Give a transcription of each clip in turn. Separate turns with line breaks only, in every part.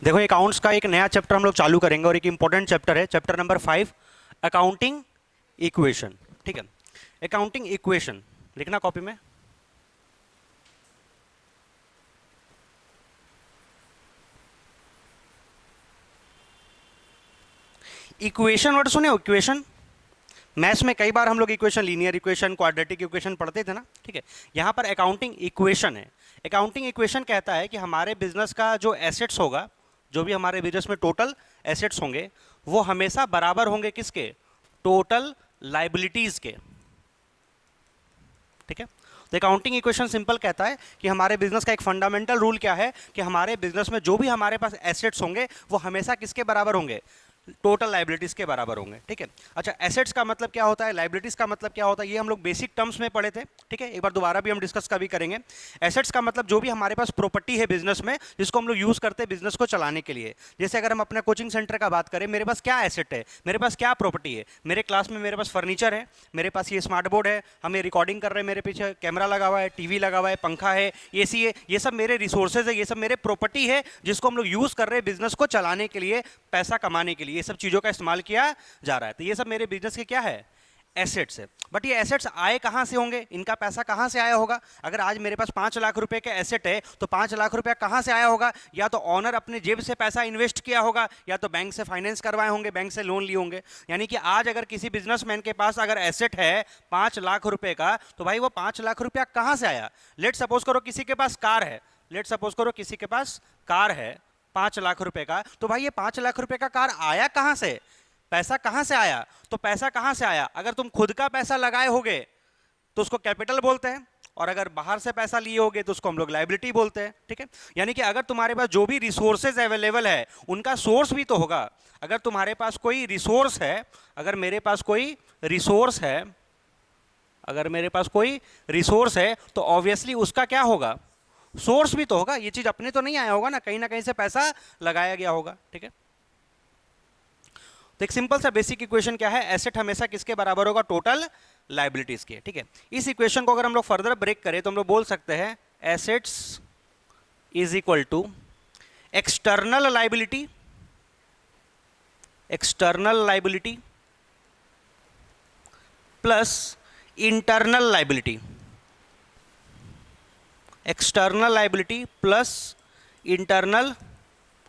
देखो अकाउंट्स का एक नया चैप्टर हम लोग चालू करेंगे और एक इंपॉर्टेंट चैप्टर है चैप्टर नंबर 5 अकाउंटिंग इक्वेशन। ठीक है, अकाउंटिंग इक्वेशन लिखना कॉपी में। इक्वेशन वर्ड सुने हो? इक्वेशन मैथ्स में कई बार हम लोग equation, linear equation, quadratic equation पढ़ते थे ना। ठीक है, यहां पर अकाउंटिंग इक्वेशन है। अकाउंटिंग इक्वेशन कहता है कि हमारे बिजनेस का जो एसेट्स होगा, जो भी हमारे बिजनेस में टोटल एसेट्स होंगे, वो हमेशा बराबर होंगे किसके? टोटल लाइबिलिटीज के। ठीक है, तो अकाउंटिंग इक्वेशन सिंपल कहता है कि हमारे बिजनेस का एक फंडामेंटल रूल क्या है कि हमारे बिजनेस में जो भी हमारे पास एसेट्स होंगे वो हमेशा किसके बराबर होंगे? टोटल लाइबिलिटीज के बराबर होंगे। ठीक है, अच्छा एसेट्स का मतलब क्या होता है, लाइबिलिटीज का मतलब क्या होता है, ये हम लोग बेसिक टर्म्स में पढ़े थे। ठीक है, एक बार दोबारा भी हम डिस्कस कभी करेंगे। एसेट्स का मतलब जो भी हमारे पास प्रॉपर्टी है बिजनेस में, जिसको हम लोग यूज करते हैं बिजनेस को चलाने के लिए। जैसे अगर हम अपना कोचिंग सेंटर का बात करें, मेरे पास क्या एसेट है, मेरे पास क्या प्रॉपर्टी है? मेरे क्लास में मेरे पास फर्नीचर है, मेरे पास ये स्मार्ट बोर्ड है, हमें रिकॉर्डिंग कर रहे हैं, मेरे पीछे कैमरा लगा हुआ है, टीवी लगा हुआ है, पंखा है, एसी है, ये सब मेरे रिसोर्सेज है, ये सब मेरे प्रॉपर्टी है जिसको हम लोग यूज कर रहे हैं बिजनेस को चलाने के लिए, पैसा कमाने के लिए, ये सब चीजों का इस्तेमाल किया जा रहा है। तो ये सब मेरे बिजनेस के क्या है? एसेट्स है। बट ये एसेट्स आए कहां से होंगे? इनका पैसा कहां से आया होगा? अगर आज मेरे पास 5 लाख रुपए के एसेट है तो 5 लाख रुपया कहां से आया होगा? या तो ऑनर अपने जेब से पैसा इन्वेस्ट किया होगा, या तो बैंक से फाइनेंस करवाए होंगे, बैंक से लोन लिए होंगे। यानी कि आज अगर किसी बिजनेसमैन के पास अगर एसेट है 5 लाख रुपए का, तो भाई वो 5 लाख रुपया कहां से आया? लेट सपोज करो किसी के पास कार है, लेट सपोज करो किसी के पास कार है 5 लाख रुपए का, तो भाई ये 5 लाख रुपए का कार आया कहां से? पैसा कहां से आया? तो पैसा कहां से आया? अगर तुम खुद का पैसा लगाए होगे तो उसको कैपिटल बोलते हैं, और अगर बाहर से पैसा लिए होगे तो उसको हम लोग लाइबिलिटी बोलते हैं। ठीक है, यानी कि अगर तुम्हारे पास जो भी रिसोर्सेज अवेलेबल है उनका सोर्स भी तो होगा। अगर तुम्हारे पास कोई रिसोर्स है, अगर मेरे पास कोई रिसोर्स है, अगर मेरे पास कोई रिसोर्स है तो ऑब्वियसली उसका क्या होगा? सोर्स भी तो होगा। ये चीज अपने तो नहीं आया होगा ना कहीं से पैसा लगाया गया होगा। ठीक है, तो एक सिंपल सा बेसिक इक्वेशन क्या है, एसेट हमेशा किसके बराबर होगा? टोटल लाइबिलिटीज के। ठीक है, इस इक्वेशन को अगर हम लोग फर्दर ब्रेक करें तो हम लोग बोल सकते हैं assets is equal to external liability, external liability plus internal liability, external liability plus internal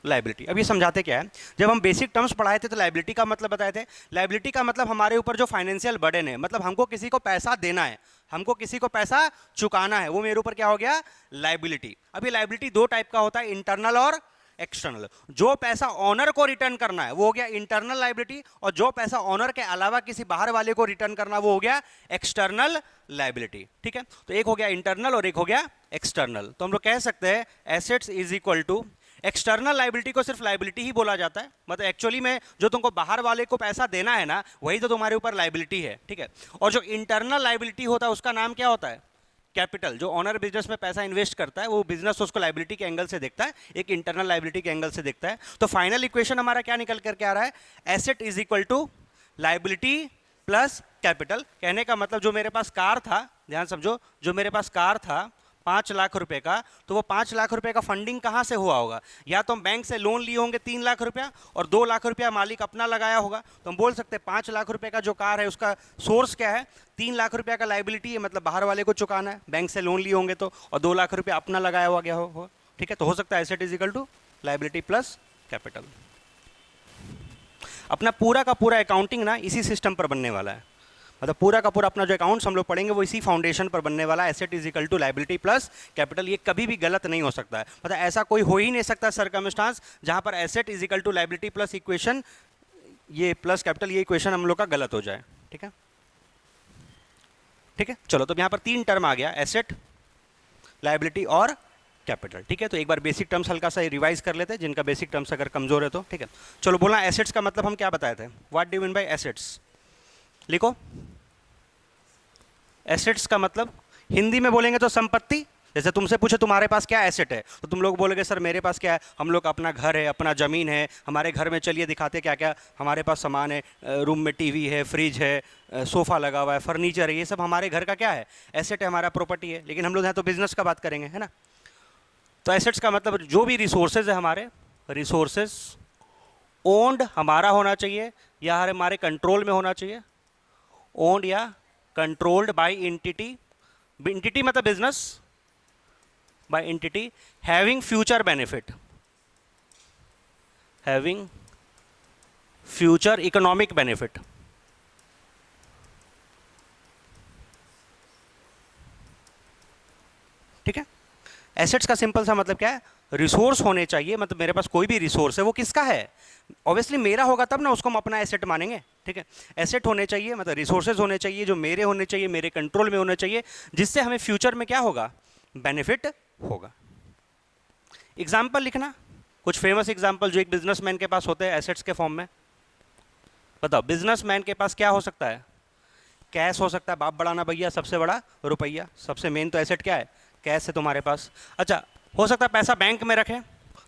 liability. अब ये समझाते क्या है, जब हम बेसिक टर्म्स पढ़ाए थे तो लाइबिलिटी का मतलब बताए थे। लाइबिलिटी का मतलब हमारे ऊपर जो फाइनेंशियल बर्डन है, मतलब हमको किसी को पैसा देना है, हमको किसी को पैसा चुकाना है, वो मेरे ऊपर क्या हो गया? लाइबिलिटी। अब ये लाइबिलिटी दो टाइप का होता है, इंटरनल और एक्सटर्नल। जो पैसा ऑनर को रिटर्न करना है वो हो गया इंटरनल लाइबिलिटी, और जो पैसा ऑनर के अलावा किसी बाहर वाले को रिटर्न करना वो हो गया एक्सटर्नल लाइबिलिटी। ठीक है, तो एक हो गया इंटरनल और एक हो गया एक्सटर्नल। तो हम लोग कह सकते हैं assets is equal to, external liability को सिर्फ लाइबिलिटी ही बोला जाता है, मतलब एक्चुअली में जो तुमको बाहर वाले को पैसा देना है ना, वही तो तुम्हारे ऊपर लाइबिलिटी है। ठीक है, और जो इंटरनल लाइबिलिटी होता है उसका नाम क्या होता है? कैपिटल। जो ऑनर बिजनेस में पैसा इन्वेस्ट करता है वो बिजनेस उसको लाइबिलिटी के एंगल से देखता है, एक इंटरनल लाइबिलिटी के एंगल से देखता है। तो फाइनल इक्वेशन हमारा क्या निकल करके आ रहा है? Asset is equal to liability plus capital. कहने का मतलब जो मेरे पास कार था, ध्यान समझो, जो मेरे पास कार था 5 लाख रुपए का, तो वो 5 लाख रुपए का फंडिंग कहां से हुआ होगा? या तो हम बैंक से लोन लिए होंगे 3 लाख रुपया, और 2 लाख रुपया मालिक अपना लगाया होगा। तो हम बोल सकते हैं 5 लाख रुपए का जो कार है उसका सोर्स क्या है? 3 लाख रुपया का लाइबिलिटी है, मतलब बाहर वाले को चुकाना है, बैंक से लोन लिए होंगे तो, और 2 लाख रुपया अपना लगाया हुआ गया हो। ठीक है, तो हो सकता है asset is equal to liability plus capital. अपना पूरा का पूरा अकाउंटिंग ना इसी सिस्टम पर बनने वाला है, मतलब पूरा का पूरा अपना जो अकाउंट्स हम लोग पढ़ेंगे वो इसी फाउंडेशन पर बनने वाला है, asset is equal to liability plus capital. ये कभी भी गलत नहीं हो सकता है, मतलब ऐसा कोई हो ही नहीं सकता सर्कमस्टांस जहां पर asset is equal to liability plus equation, ये प्लस कैपिटल, ये इक्वेशन हम लोग का गलत हो जाए। ठीक है, ठीक है, चलो तो यहाँ पर 3 टर्म आ गया, एसेट, लाइबिलिटी और कैपिटल। ठीक है, तो एक बार बेसिक टर्म्स हल्का सा रिवाइज कर लेते हैं, जिनका बेसिक टर्म्स अगर कमजोर है तो। ठीक है, चलो बोलना एसेट्स का मतलब हम क्या बताए थे, what do you mean by assets? लिखो, एसेट्स का मतलब हिंदी में बोलेंगे तो संपत्ति। जैसे तुमसे पूछे तुम्हारे पास क्या एसेट है, तो तुम लोग बोलोगे सर मेरे पास क्या है, हम लोग अपना घर है, अपना ज़मीन है, हमारे घर में चलिए दिखाते क्या क्या हमारे पास सामान है, रूम में टीवी है, फ्रिज है, सोफ़ा लगा हुआ है, फर्नीचर है, ये सब हमारे घर का क्या है? एसेट है, हमारा प्रॉपर्टी है। लेकिन हम लोग यहाँ तो बिजनेस का बात करेंगे, है ना। तो एसेट्स का मतलब जो भी रिसोर्सेज है हमारे, रिसोर्सेज ओन्ड हमारा होना चाहिए या हमारे कंट्रोल में होना चाहिए, ओन्ड या कंट्रोल्ड बाय एंटिटी, एंटिटी मतलब business, by entity having future benefit, having future economic benefit. ठीक है, एसेट्स का सिंपल सा मतलब क्या है, रिसोर्स होने चाहिए, मतलब मेरे पास कोई भी रिसोर्स है वो किसका है, ऑब्वियसली मेरा होगा तब ना उसको हम अपना एसेट मानेंगे। ठीक है, एसेट होने चाहिए मतलब रिसोर्सेज होने चाहिए जो मेरे होने चाहिए, मेरे कंट्रोल में होने चाहिए, जिससे हमें फ्यूचर में क्या होगा, बेनिफिट होगा। एग्जाम्पल लिखना, कुछ फेमस एग्जाम्पल जो एक बिजनेसमैन के पास होते हैं एसेट्स के फॉर्म में। बताओ बिजनेसमैन के पास क्या हो सकता है, कैश हो सकता है, बाप बड़ा ना भैया, सबसे बड़ा रुपया, सबसे मेन तो एसेट क्या है, कैश है तुम्हारे पास। अच्छा, हो सकता है पैसा बैंक में रखें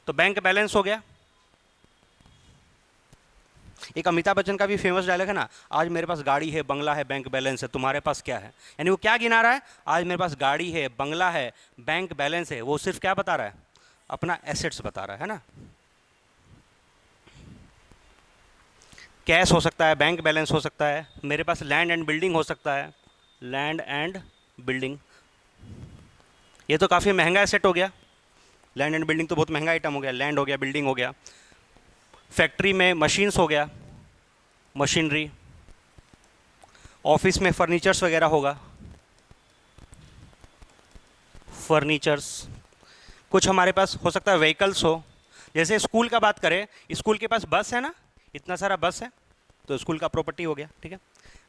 तो बैंक बैलेंस हो गया। एक अमिताभ बच्चन का भी फेमस डायलॉग है ना, आज मेरे पास गाड़ी है, बंगला है, बैंक बैलेंस है, तुम्हारे पास क्या है, यानी वो क्या गिना रहा है, आज मेरे पास गाड़ी है, बंगला है, बैंक बैलेंस है, वो सिर्फ क्या बता रहा है, अपना एसेट्स बता रहा है ना। कैश हो सकता है, बैंक बैलेंस हो सकता है, मेरे पास लैंड एंड बिल्डिंग हो सकता है, लैंड एंड बिल्डिंग, ये तो काफ़ी महंगा एसेट हो गया, लैंड एंड बिल्डिंग तो बहुत महंगा आइटम हो गया, लैंड हो गया, बिल्डिंग हो गया। फैक्ट्री में मशीन्स हो गया, मशीनरी, ऑफिस में फर्नीचर्स वगैरह होगा, फर्नीचर्स, कुछ हमारे पास हो सकता है व्हीकल्स हो, जैसे स्कूल का बात करें, स्कूल के पास बस है ना, इतना सारा बस है तो स्कूल का प्रॉपर्टी हो गया। ठीक है,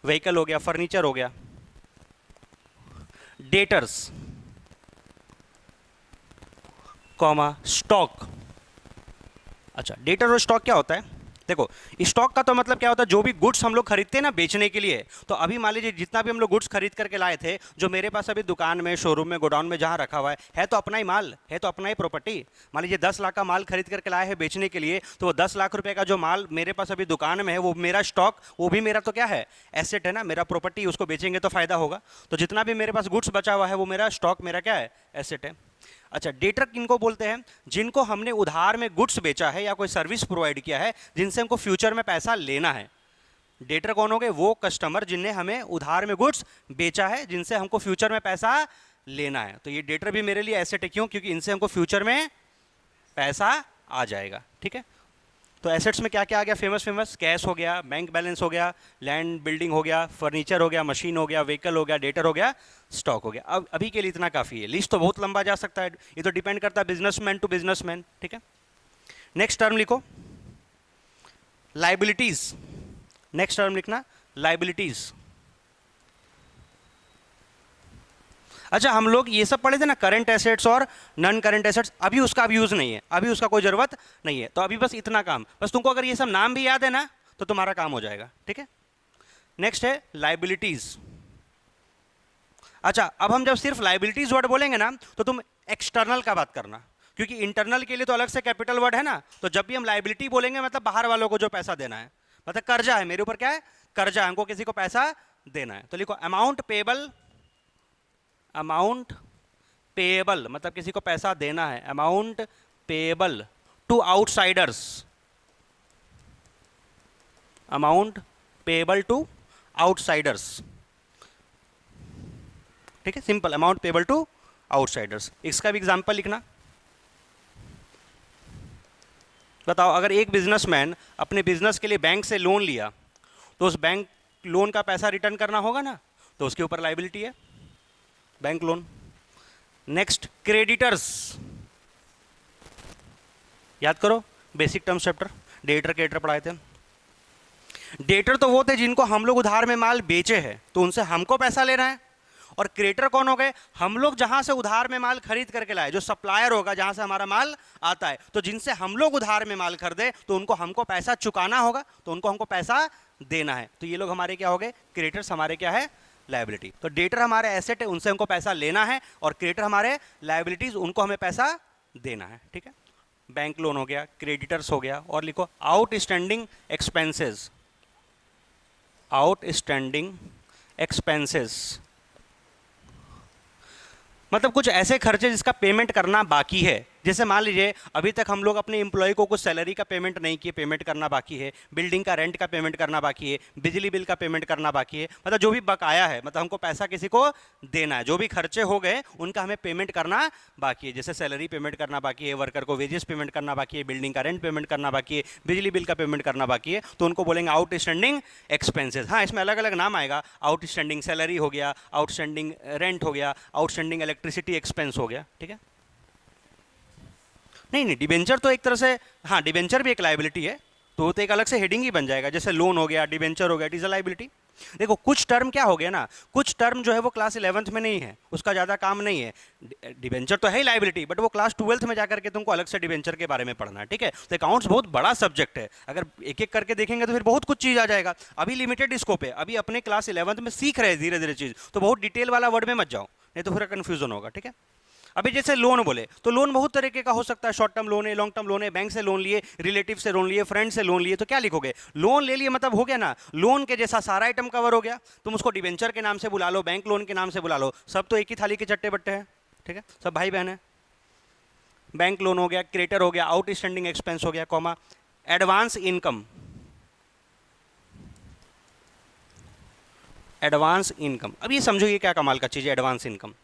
व्हीकल हो गया, फर्नीचर हो गया। Debtors comma stock. अच्छा, डेटर और स्टॉक क्या होता है, देखो स्टॉक का तो मतलब क्या होता है, जो भी गुड्स हम लोग खरीदते हैं ना बेचने के लिए, तो अभी मान लीजिए जितना भी हम लोग गुड्स खरीद करके लाए थे, जो मेरे पास अभी दुकान में, शोरूम में, गोडाउन में जहाँ रखा हुआ है तो अपना ही माल है, तो अपना ही प्रॉपर्टी। मान लीजिए 10 लाख का माल खरीद करके लाए हैं बेचने के लिए, तो वो 10 लाख रुपए का जो माल मेरे पास अभी दुकान में है वो मेरा स्टॉक, वो भी मेरा तो क्या है, एसेट है ना, मेरा प्रॉपर्टी, उसको बेचेंगे तो फायदा होगा। तो जितना भी मेरे पास गुड्स बचा हुआ है वो मेरा स्टॉक, मेरा क्या है, एसेट है। अच्छा, डेटर किनको बोलते हैं, जिनको हमने उधार में गुड्स बेचा है या कोई सर्विस प्रोवाइड किया है जिनसे हमको फ्यूचर में पैसा लेना है। डेटर कौन हो गए, वो कस्टमर जिनने हमें उधार में गुड्स बेचा है, जिनसे हमको फ्यूचर में पैसा लेना है। तो ये डेटर भी मेरे लिए एसेट है, क्यों, क्योंकि इनसे हमको फ्यूचर में पैसा आ जाएगा। ठीक है, तो एसेट्स में क्या क्या आ गया, फेमस कैश हो गया, बैंक बैलेंस हो गया, लैंड बिल्डिंग हो गया, फर्नीचर हो गया, मशीन हो गया, व्हीकल हो गया, डेटर हो गया, स्टॉक हो गया। अब अभी के लिए इतना काफ़ी है, लिस्ट तो बहुत लंबा जा सकता है, ये तो डिपेंड करता है बिजनेसमैन टू बिजनेसमैन। ठीक है, नेक्स्ट टर्म लिखो, लाइबिलिटीज। नेक्स्ट टर्म लिखना लाइबिलिटीज। अच्छा, हम लोग ये सब पढ़े थे ना, करंट एसेट्स और नॉन करंट एसेट्स, अभी उसका अब यूज़ नहीं है, अभी उसका कोई ज़रूरत नहीं है, तो अभी बस इतना काम, बस तुमको अगर ये सब नाम भी याद है ना तो तुम्हारा काम हो जाएगा। ठीक है, नेक्स्ट है लाइबिलिटीज़। अच्छा, अब हम जब सिर्फ लाइबिलिटीज़ वर्ड बोलेंगे ना तो तुम एक्सटर्नल का बात करना, क्योंकि इंटरनल के लिए तो अलग से कैपिटल वर्ड है ना, तो जब भी हम लाइबिलिटी बोलेंगे मतलब बाहर वालों को जो पैसा देना है, मतलब कर्जा है मेरे ऊपर, क्या है, कर्जा है, हमको किसी को पैसा देना है। तो लिखो अमाउंट पेबल, अमाउंट पेएबल मतलब किसी को पैसा देना है, amount payable to outsiders, amount payable to outsiders. ठीक है, simple, amount payable to outsiders. इसका भी एग्जांपल लिखना। बताओ, अगर एक बिजनेसमैन अपने बिजनेस के लिए बैंक से लोन लिया तो उस बैंक लोन का पैसा रिटर्न करना होगा ना, तो उसके ऊपर लाइबिलिटी है, बैंक लोन। नेक्स्ट, क्रेडिटर्स, याद करो basic terms chapter, debtor creditor पढ़ाए थे। डेटर तो वो थे जिनको हम लोग उधार में माल बेचे हैं तो उनसे हमको पैसा लेना है, और क्रेडिटर कौन हो गए, हम लोग जहां से उधार में माल खरीद करके लाए, जो सप्लायर होगा जहां से हमारा माल आता है, तो जिनसे हम लोग उधार में माल खरीदे तो उनको हमको पैसा चुकाना होगा, तो उनको हमको पैसा देना है, तो ये लोग हमारे क्या हो गए, क्रेडिटर्स हमारे क्या है, लायबिलिटी। तो डेटर हमारे एसेट है, उनसे हमको पैसा लेना है, और क्रेडिटर हमारे लायबिलिटीज, उनको हमें पैसा देना है। ठीक है, बैंक लोन हो गया, क्रेडिटर्स हो गया, और लिखो आउटस्टैंडिंग एक्सपेंसेस, आउटस्टैंडिंग एक्सपेंसेस मतलब कुछ ऐसे खर्चे जिसका पेमेंट करना बाकी है, जैसे मान लीजिए अभी तक हम लोग अपने एम्प्लॉय को कुछ सैलरी का पेमेंट नहीं किए, पेमेंट करना बाकी है, बिल्डिंग का रेंट का पेमेंट करना बाकी है, बिजली बिल का पेमेंट करना बाकी है, मतलब जो भी बकाया है, मतलब हमको पैसा किसी को देना है, जो भी खर्चे हो गए उनका हमें पेमेंट करना बाकी है। जैसे सैलरी पेमेंट करना बाकी है, वर्कर को वेजेस पेमेंट करना बाकी है, बिल्डिंग का रेंट पेमेंट करना बाकी है, बिजली बिल का पेमेंट करना बाकी है, तो उनको बोलेंगे आउटस्टैंडिंग एक्सपेंसेस। हाँ, इसमें अलग अलग नाम आएगा, आउटस्टैंडिंग सैलरी हो गया, आउटस्टैंडिंग रेंट हो गया, आउटस्टैंडिंग इलेक्ट्रिसिटी एक्सपेंस हो गया, ठीक है। नहीं नहीं, डिबेंचर तो एक तरह से, हाँ डिबेंचर भी एक लाइबिलिटी है, तो एक अलग से हेडिंग ही बन जाएगा, जैसे लोन हो गया, डिबेंचर हो गया, इट इज अ लाइबिलिटी। देखो कुछ टर्म क्या हो गया ना, कुछ टर्म जो है वो क्लास 11th में नहीं है, उसका ज़्यादा काम नहीं है। डिबेंचर तो है ही लाइबिलिटी, बट वो क्लास 12th में जाकर के तुमको अलग से डिबेंचर के बारे में पढ़ना है, ठीक है। तो अकाउंट्स बहुत बड़ा सब्जेक्ट है, अगर एक एक करके देखेंगे तो फिर बहुत कुछ चीज़ आ जाएगा। अभी लिमिटेड स्कोप है, अभी अपने क्लास 11th में सीख रहे हैं धीरे धीरे चीज़, तो बहुत डिटेल वाला वर्ड में मत जाओ, नहीं तो फिर कन्फ्यूजन होगा, ठीक है। अभी जैसे लोन बोले तो लोन बहुत तरीके का हो सकता है, शॉर्ट टर्म लोन है, लॉन्ग टर्म लोन है, बैंक से लोन लिए, रिलेटिव से लोन लिए, फ्रेंड से लोन लिए, तो क्या लिखोगे, लोन ले लिए मतलब हो गया ना, लोन के जैसा सारा आइटम कवर हो गया। तुम उसको डिबेंचर के नाम से बुला लो, बैंक लोन के नाम से बुला लो, सब तो एक ही थाली के चट्टे बट्टे हैं, ठीक है, सब भाई बहन है। बैंक लोन हो गया, क्रेडिटर हो गया, आउटस्टैंडिंग एक्सपेंस हो गया, comma advance income, advance income. अब ये समझो ये क्या कमाल का चीज़ है एडवांस इनकम।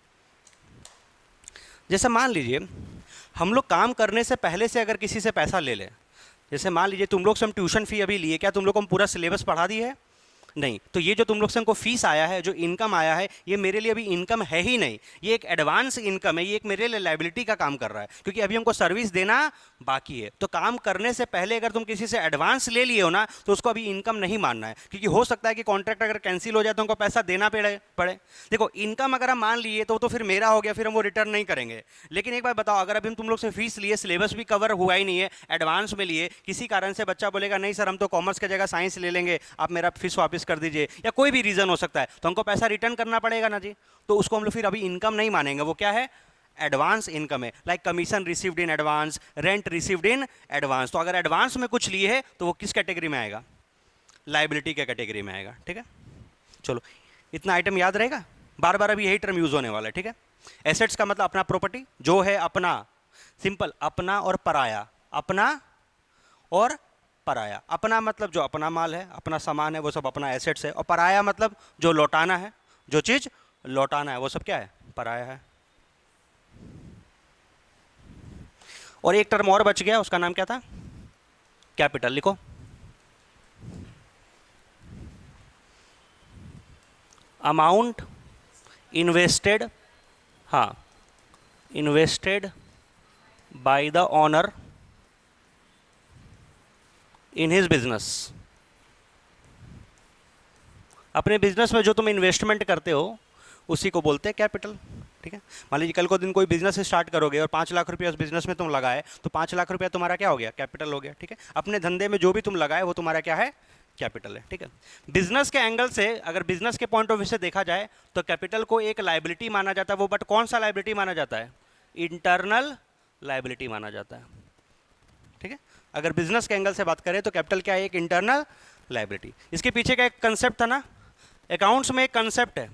जैसे मान लीजिए हम लोग काम करने से पहले से अगर किसी से पैसा ले लें, जैसे मान लीजिए तुम लोग से हम ट्यूशन फी अभी लिए, क्या तुम लोग को हम पूरा सिलेबस पढ़ा दिए है? नहीं, तो ये जो तुम लोग से हमको फीस आया है, जो इनकम आया है, ये मेरे लिए अभी इनकम है ही नहीं, ये एक एडवांस इनकम है, ये एक मेरे लिए लायबिलिटी का काम कर रहा है, क्योंकि अभी हमको सर्विस देना बाकी है। तो काम करने से पहले अगर तुम किसी से एडवांस ले लिए हो ना, तो उसको अभी इनकम नहीं मानना है, क्योंकि हो सकता है कि कॉन्ट्रैक्ट अगर कैंसिल हो जाए तो हमको पैसा देना पड़े। देखो इनकम अगर हम मान लिए तो फिर मेरा हो गया, फिर हम वो रिटर्न नहीं करेंगे। लेकिन एक बार बताओ, अगर अभी हम तुम लोग से फीस लिए, सिलेबस भी कवर हुआ ही नहीं है, एडवांस में लिए, किसी कारण से बच्चा बोलेगा नहीं सर हम तो कॉमर्स की जगह साइंस ले लेंगे, आप मेरा फीस वापस कर दीजिए, या कोई भी रीजन हो सकता है, तो हमको पैसा रिटर्न करना पड़ेगा ना जी, तो उसको हम लोग फिर अभी इनकम नहीं मानेंगे, वो क्या है, एडवांस इनकम है। Like commission received in advance, rent received in advance. तो अगर एडवांस में कुछ लिए है तो वो किस कैटेगरी में आएगा, लायबिलिटी के कैटेगरी में आएगा, ठीक है। चलो इतना आइटम याद रहेगा, बार बार अभी यही टर्म यूज होने वाला है, ठीक है। एसेट्स का मतलब अपना प्रॉपर्टी, जो है अपना, सिंपल, अपना और पराया, अपना और पराया। अपना मतलब जो अपना माल है, अपना सामान है, वो सब अपना एसेट्स है, और पराया मतलब जो लौटाना है, जो चीज लौटाना है, वो सब क्या है, पराया है। और एक टर्म और बच गया, उसका नाम क्या था, कैपिटल। लिखो, अमाउंट इन्वेस्टेड, हाँ, invested by the owner in his business. अपने बिजनेस में जो तुम इन्वेस्टमेंट करते हो उसी को बोलते हैं कैपिटल, ठीक है। मान लीजिए कल को दिन कोई बिजनेस स्टार्ट करोगे और 5 लाख रुपया उस बिजनेस में तुम लगाए, तो 5 लाख रुपया तुम्हारा क्या हो गया, कैपिटल हो गया, ठीक है। अपने धंधे में जो भी तुम लगाए वो तुम्हारा क्या है, कैपिटल है, ठीक है। बिजनेस के एंगल से, अगर बिजनेस के पॉइंट ऑफ व्यू से देखा जाए तो कैपिटल को एक लायबिलिटी माना जाता है, वो बट कौन सा लायबिलिटी माना जाता है, इंटरनल लायबिलिटी माना जाता है, ठीक है। अगर बिजनेस के एंगल से बात करें तो कैपिटल क्या है, एक इंटरनल लायबिलिटी। इसके पीछे का एक कंसेप्ट था ना, अकाउंट्स में एक कंसेप्ट है,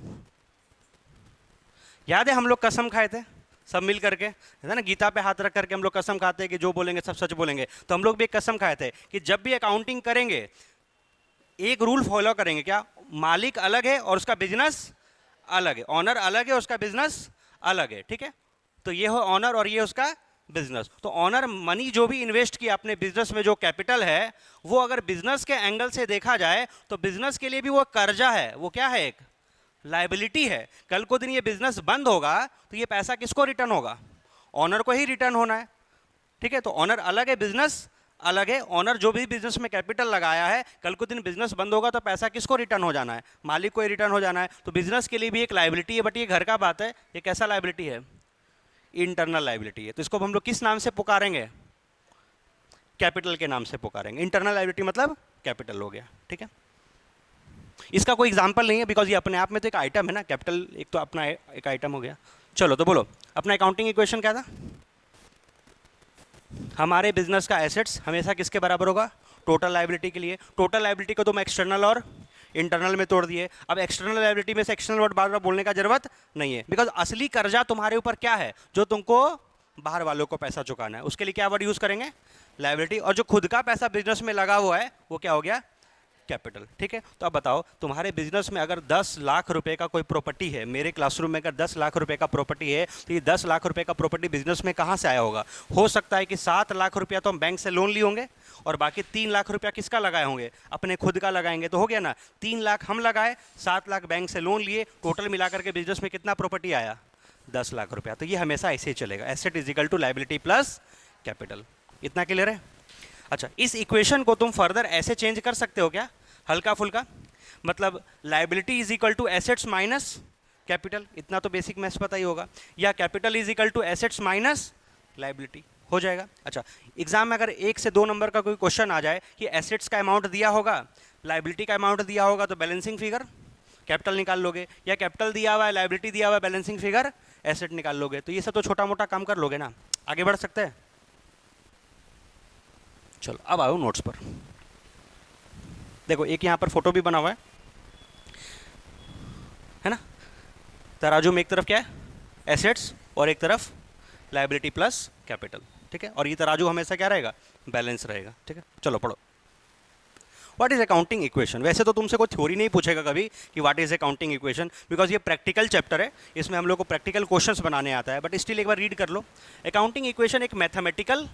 याद है हम लोग कसम खाए थे सब मिल करके, है ना, गीता पे हाथ रख करके हम लोग कसम खाते हैं कि जो बोलेंगे सब सच बोलेंगे। तो हम लोग भी एक कसम खाए थे कि जब भी अकाउंटिंग करेंगे एक रूल फॉलो करेंगे, क्या, मालिक अलग है और उसका बिजनेस अलग है, ऑनर अलग है, उसका बिजनेस अलग है, ठीक है। तो ये हो ऑनर और ये उसका बिजनेस। तो ऑनर मनी जो भी इन्वेस्ट किया अपने बिजनेस में, जो कैपिटल है, वो अगर बिजनेस के एंगल से देखा जाए तो बिजनेस के लिए भी वो कर्जा है, वो क्या है, एक लायबिलिटी है। कल को दिन ये बिजनेस बंद होगा तो ये पैसा किसको रिटर्न होगा, ऑनर को ही रिटर्न होना है, ठीक है। तो ऑनर अलग है, बिजनेस अलग है। ऑनर जो भी बिजनेस में कैपिटल लगाया है, कल को दिन बिजनेस बंद होगा तो पैसा किसको रिटर्न हो जाना है, मालिक को ही रिटर्न हो जाना है। तो बिजनेस के लिए भी एक लायबिलिटी है, बट ये घर का बात है, ये कैसा लायबिलिटी है, इंटरनल लायबिलिटी है। तो इसको हम लोग किस नाम से पुकारेंगे, कैपिटल के नाम से पुकारेंगे। इंटरनल लायबिलिटी मतलब कैपिटल हो गया, ठीक है। इसका कोई एग्जांपल नहीं है, बिकॉज ये अपने आप में तो एक आइटम है ना, कैपिटल एक तो अपना एक आइटम हो गया। चलो तो बोलो, अपना अकाउंटिंग इक्वेशन क्या था, हमारे बिजनेस का एसेट्स हमेशा किसके बराबर होगा, टोटल लायबिलिटी के लिए। टोटल लायबिलिटी को तुम एक्सटर्नल और इंटरनल में तोड़ दिए। अब एक्सटर्नल लायबिलिटी में से एक्सटर्नल वर्ड बार बार बोलने का जरूरत नहीं है, बिकॉज असली कर्जा तुम्हारे ऊपर क्या है, जो तुमको बाहर वालों को पैसा चुकाना है, उसके लिए क्या वर्ड यूज़ करेंगे, लायबिलिटी। और जो खुद का पैसा बिजनेस में लगा हुआ है वो क्या हो गया, कैपिटल। ठीक है, तो अब बताओ तुम्हारे बिजनेस में अगर 10 लाख रुपए का कोई प्रॉपर्टी है, मेरे क्लासरूम में अगर 10 लाख रुपए का प्रॉपर्टी है, तो ये 10 लाख रुपए का प्रॉपर्टी बिजनेस में कहाँ से आया होगा। हो सकता है कि 7 लाख रुपया तो हम बैंक से लोन लिए होंगे और बाकी 3 लाख रुपया किसका लगाए होंगे, अपने खुद का लगाएंगे, तो हो गया ना, 3 लाख हम लगाए, 7 लाख बैंक से लोन लिए, टोटल मिलाकर के बिजनेस में कितना प्रॉपर्टी आया, 10 लाख रुपया। तो ये हमेशा ऐसे ही चलेगा, asset is equal to liability plus capital. इतना क्लियर है। अच्छा, इस इक्वेशन को तुम फर्दर ऐसे चेंज कर सकते हो क्या, हल्का फुल्का, मतलब liability is equal to assets minus capital, इतना तो बेसिक मैथ्स पता ही होगा, या capital is equal to assets minus liability, हो जाएगा। अच्छा, एग्जाम में अगर 1 से 2 नंबर का कोई क्वेश्चन आ जाए कि एसेट्स का अमाउंट दिया होगा, लायबिलिटी का अमाउंट दिया होगा, तो बैलेंसिंग फिगर कैपिटल निकाल लोगे, या कैपिटल दिया हुआ है, लायबिलिटी दिया हुआ है, बैलेंसिंग फिगर एसेट निकाल लोगे, तो ये सब तो छोटा मोटा काम कर लोगे ना, आगे बढ़ सकते हैं। चलो अब आओ नोट्स पर। देखो एक यहाँ पर फोटो भी बना हुआ है ना, तराजू में एक तरफ क्या है, एसेट्स, और एक तरफ लायबिलिटी प्लस कैपिटल। ठीक है, और ये तराजू हमेशा क्या रहेगा, बैलेंस रहेगा। ठीक है, चलो पढ़ो। What is accounting equation. वैसे तो तुमसे कोई थ्योरी नहीं पूछेगा कभी कि what is accounting equation, because ये प्रैक्टिकल चैप्टर है, इसमें हम लोग को प्रैक्टिकल क्वेश्चंस बनाने आता है, बट स्टिल एक बार रीड कर लो। अकाउंटिंग इक्वेशन एक मैथमेटिकल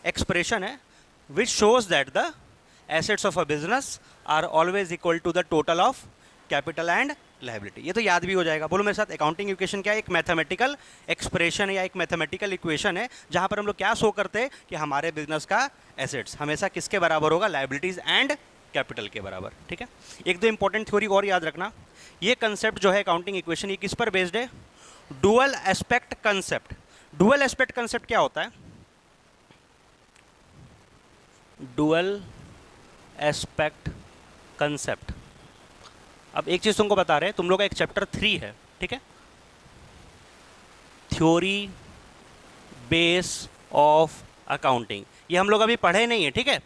एक्सप्रेशन है which shows that the assets of a business are always equal to the total of capital and liability। ये तो याद भी हो जाएगा, बोलो मेरे साथ। अकाउंटिंग इक्वेशन क्या है, एक मैथमेटिकल एक्सप्रेशन है या एक मैथमेटिकल इक्वेशन है जहाँ पर हम लोग क्या शो करते हैं कि हमारे बिजनेस का एसेट्स हमेशा किसके बराबर होगा, लायबिलिटीज एंड कैपिटल के बराबर। ठीक है, एक दो इंपॉर्टेंट थ्योरी और याद रखना। ये कंसेप्ट जो है अकाउंटिंग इक्वेशन, ये किस पर बेस्ड है, dual aspect concept. Dual aspect concept क्या होता है, डुअल एस्पेक्ट कंसेप्ट। अब एक चीज तुमको बता रहे हैं, तुम लोग का एक चैप्टर 3 है, ठीक है, थ्योरी बेस ऑफ अकाउंटिंग। ये हम लोग अभी पढ़े नहीं है, ठीक है,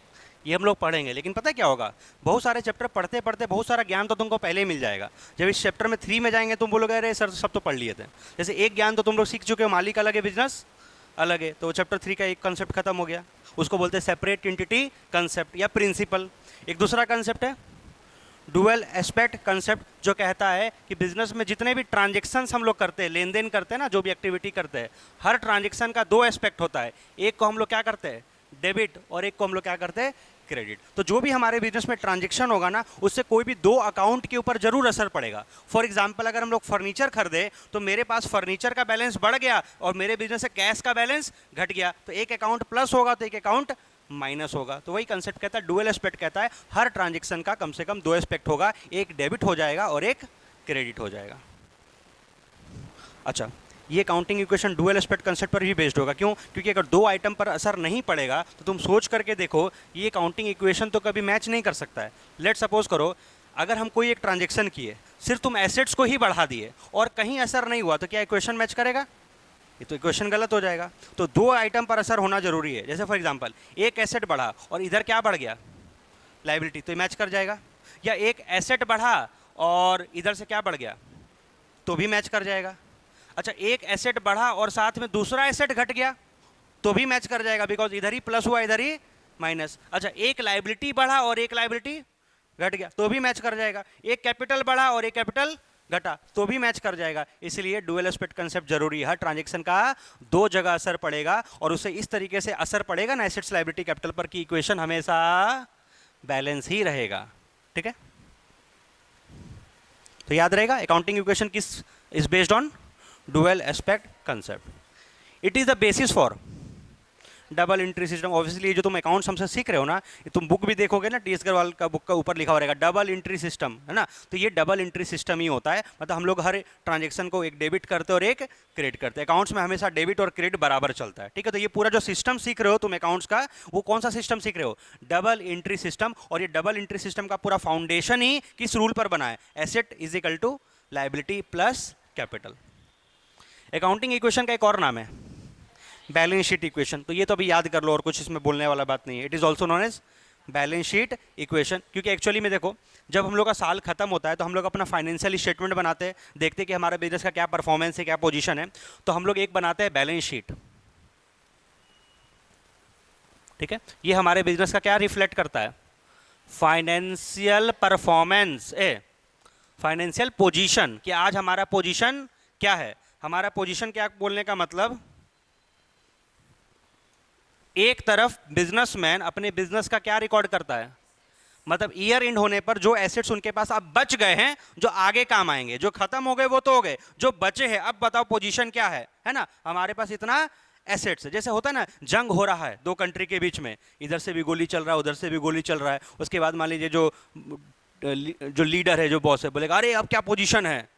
ये हम लोग पढ़ेंगे, लेकिन पता है क्या होगा, बहुत सारे चैप्टर पढ़ते पढ़ते बहुत सारा ज्ञान तो तुमको पहले ही मिल जाएगा। जब इस चैप्टर में 3 में जाएंगे तुम बोलोगे अरे सर सब तो पढ़ लिए थे। जैसे एक ज्ञान तो तुम लोग सीख चुके हो, मालिक अलग है बिजनेस अलग है, तो चैप्टर 3 का एक कंसेप्ट खत्म हो गया, उसको बोलते हैं सेपरेट एंटिटी कंसेप्ट या प्रिंसिपल। एक दूसरा कंसेप्ट है डुअल एस्पेक्ट कंसेप्ट, जो कहता है कि बिजनेस में जितने भी ट्रांजेक्शन्स हम लोग करते हैं, लेन देन करते हैं ना, जो भी एक्टिविटी करते हैं, हर ट्रांजेक्शन का 2 एस्पेक्ट होता है। एक को हम लोग क्या करते हैं, डेबिट, और एक को हम लोग क्या करते हैं, क्रेडिट। तो जो भी हमारे बिजनेस में ट्रांजेक्शन होगा ना, उससे कोई भी 2 अकाउंट के ऊपर जरूर असर पड़ेगा। फॉर एग्जांपल अगर हम लोग फर्नीचर खरीदे तो मेरे पास फर्नीचर का बैलेंस बढ़ गया और मेरे बिजनेस से कैश का बैलेंस घट गया, तो एक अकाउंट प्लस होगा तो एक अकाउंट माइनस होगा। तो वही कंसेप्ट कहता है, डुअल एस्पेक्ट कहता है हर ट्रांजेक्शन का कम से कम 2 एस्पेक्ट होगा, एक डेबिट हो जाएगा और एक क्रेडिट हो जाएगा। अच्छा, ये counting equation dual aspect concept पर भी बेस्ड होगा। क्यों? क्योंकि अगर 2 आइटम पर असर नहीं पड़ेगा तो तुम सोच करके देखो, ये काउंटिंग इक्वेशन तो कभी मैच नहीं कर सकता है। लेट सपोज करो अगर हम कोई एक ट्रांजेक्शन किए, सिर्फ तुम एसेट्स को ही बढ़ा दिए और कहीं असर नहीं हुआ, तो क्या इक्वेशन मैच करेगा? ये तो इक्वेशन गलत हो जाएगा। तो 2 आइटम पर असर होना जरूरी है। जैसे फॉर एग्जांपल एक एसेट बढ़ा और इधर क्या बढ़ गया, लायबिलिटी, तो मैच कर जाएगा। या एक एसेट बढ़ा और इधर से क्या बढ़ गया, तो भी मैच कर जाएगा। अच्छा, एक एसेट बढ़ा और साथ में दूसरा एसेट घट गया, तो भी मैच कर जाएगा, बिकॉज इधर ही प्लस हुआ इधर ही माइनस। अच्छा, एक लायबिलिटी बढ़ा और एक लायबिलिटी घट गया, तो भी मैच कर जाएगा। एक कैपिटल बढ़ा और एक कैपिटल घटा, तो भी मैच कर जाएगा। इसलिए डुअल एस्पेक्ट कंसेप्ट जरूरी है। हर ट्रांजेक्शन का 2 जगह असर पड़ेगा और उससे इस तरीके से असर पड़ेगा ना एसेट्स लायबिलिटी कैपिटल पर, कि इक्वेशन हमेशा बैलेंस ही रहेगा। ठीक है, तो याद रहेगा अकाउंटिंग इक्वेशन किस is based on dual aspect concept. It is the basis for double entry system. Obviously जो तुम अकाउंट्स हमसे सीख रहे हो ना, तुम बुक भी देखोगे ना, टी.एस. अग्रवाल का बुक का ऊपर लिखा हो रहेगा डबल एंट्री सिस्टम, है ना। तो ये डबल एंट्री सिस्टम ही होता है, मतलब हम लोग हर ट्रांजेक्शन को एक डेबिट करते और एक क्रेडिट करते हैं। अकाउंट्स में हमेशा डेबिट और क्रेडिट बराबर चलता है। ठीक है, तो ये पूरा जो सिस्टम सीख रहे हो तुम अकाउंट्स का, वो कौन सा सिस्टम सीख रहे हो, डबल एंट्री सिस्टम। और ये डबल एंट्री सिस्टम का पूरा फाउंडेशन ही किस रूल पर बना है, asset is equal to liability plus capital. Accounting equation का एक और नाम है बैलेंस शीट इक्वेशन। तो ये तो अभी याद कर लो और कुछ इसमें बोलने वाला बात नहीं है। It is also known as balance sheet equation, क्योंकि एक्चुअली में देखो, जब हम लोग का साल खत्म होता है तो हम लोग अपना फाइनेंशियल स्टेटमेंट बनाते हैं, देखते हैं कि हमारे बिजनेस का क्या परफॉर्मेंस है, क्या पोजीशन है। तो हम लोग एक बनाते हैं बैलेंस शीट, ठीक है, ये हमारे बिजनेस का क्या रिफ्लेक्ट करता है? फाइनेंशियल परफॉर्मेंस, फाइनेंशियल पोजीशन, कि आज हमारा पोजीशन क्या है। हमारा पोजीशन क्या बोलने का मतलब, एक तरफ बिजनेसमैन अपने बिजनेस का क्या रिकॉर्ड करता है, मतलब ईयर एंड होने पर जो एसेट्स उनके पास अब बच गए हैं, जो आगे काम आएंगे, जो खत्म हो गए वो तो हो गए, जो बचे हैं अब बताओ पोजीशन क्या है ना। हमारे पास इतना एसेट्स, जैसे होता है ना जंग हो रहा है दो कंट्री के बीच में, इधर से भी गोली चल रहा है उधर से भी गोली चल रहा है, उसके बाद मान लीजिए जो लीडर है, जो बॉस है, बोलेगा अरे अब क्या पोजीशन है,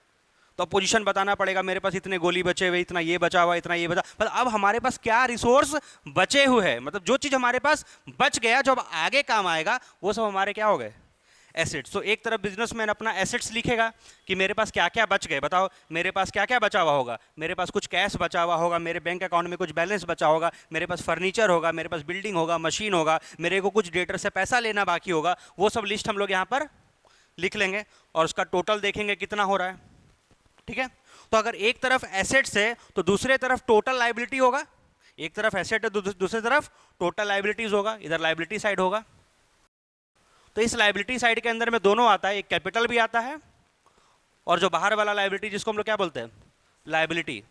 तो पोजीशन बताना पड़ेगा, मेरे पास इतने गोली बचे हुए, इतना ये बचा हुआ, इतना ये बचा, मतलब अब हमारे पास क्या रिसोर्स बचे हुए हैं, मतलब जो चीज हमारे पास बच गया जो अब आगे काम आएगा वो सब हमारे क्या हो गए, एसेट्स। तो एक तरफ बिजनेसमैन अपना एसेट्स लिखेगा कि मेरे पास क्या क्या बच गए, बताओ मेरे पास क्या क्या बचा हुआ होगा, मेरे पास कुछ कैश बचा हुआ होगा, मेरे बैंक अकाउंट में कुछ बैलेंस बचा होगा, मेरे पास फर्नीचर होगा, मेरे पास बिल्डिंग होगा, मशीन होगा, मेरे को कुछ डेटर से पैसा लेना बाकी होगा, वो सब लिस्ट हम लोग यहाँ पर लिख लेंगे और उसका टोटल देखेंगे कितना हो रहा है। ठीक है, तो अगर एक तरफ एसेट्स है तो दूसरे तरफ टोटल लाइबिलिटी होगा, एक तरफ एसेट है तो दूसरी तरफ टोटल लाइबिलिटीज होगा, इधर लाइबिलिटी साइड होगा। तो इस लाइबिलिटी साइड के अंदर में दोनों आता है, एक कैपिटल भी आता है और जो बाहर वाला लाइबिलिटी जिसको हम लोग क्या बोलते हैं, लाइबिलिटी।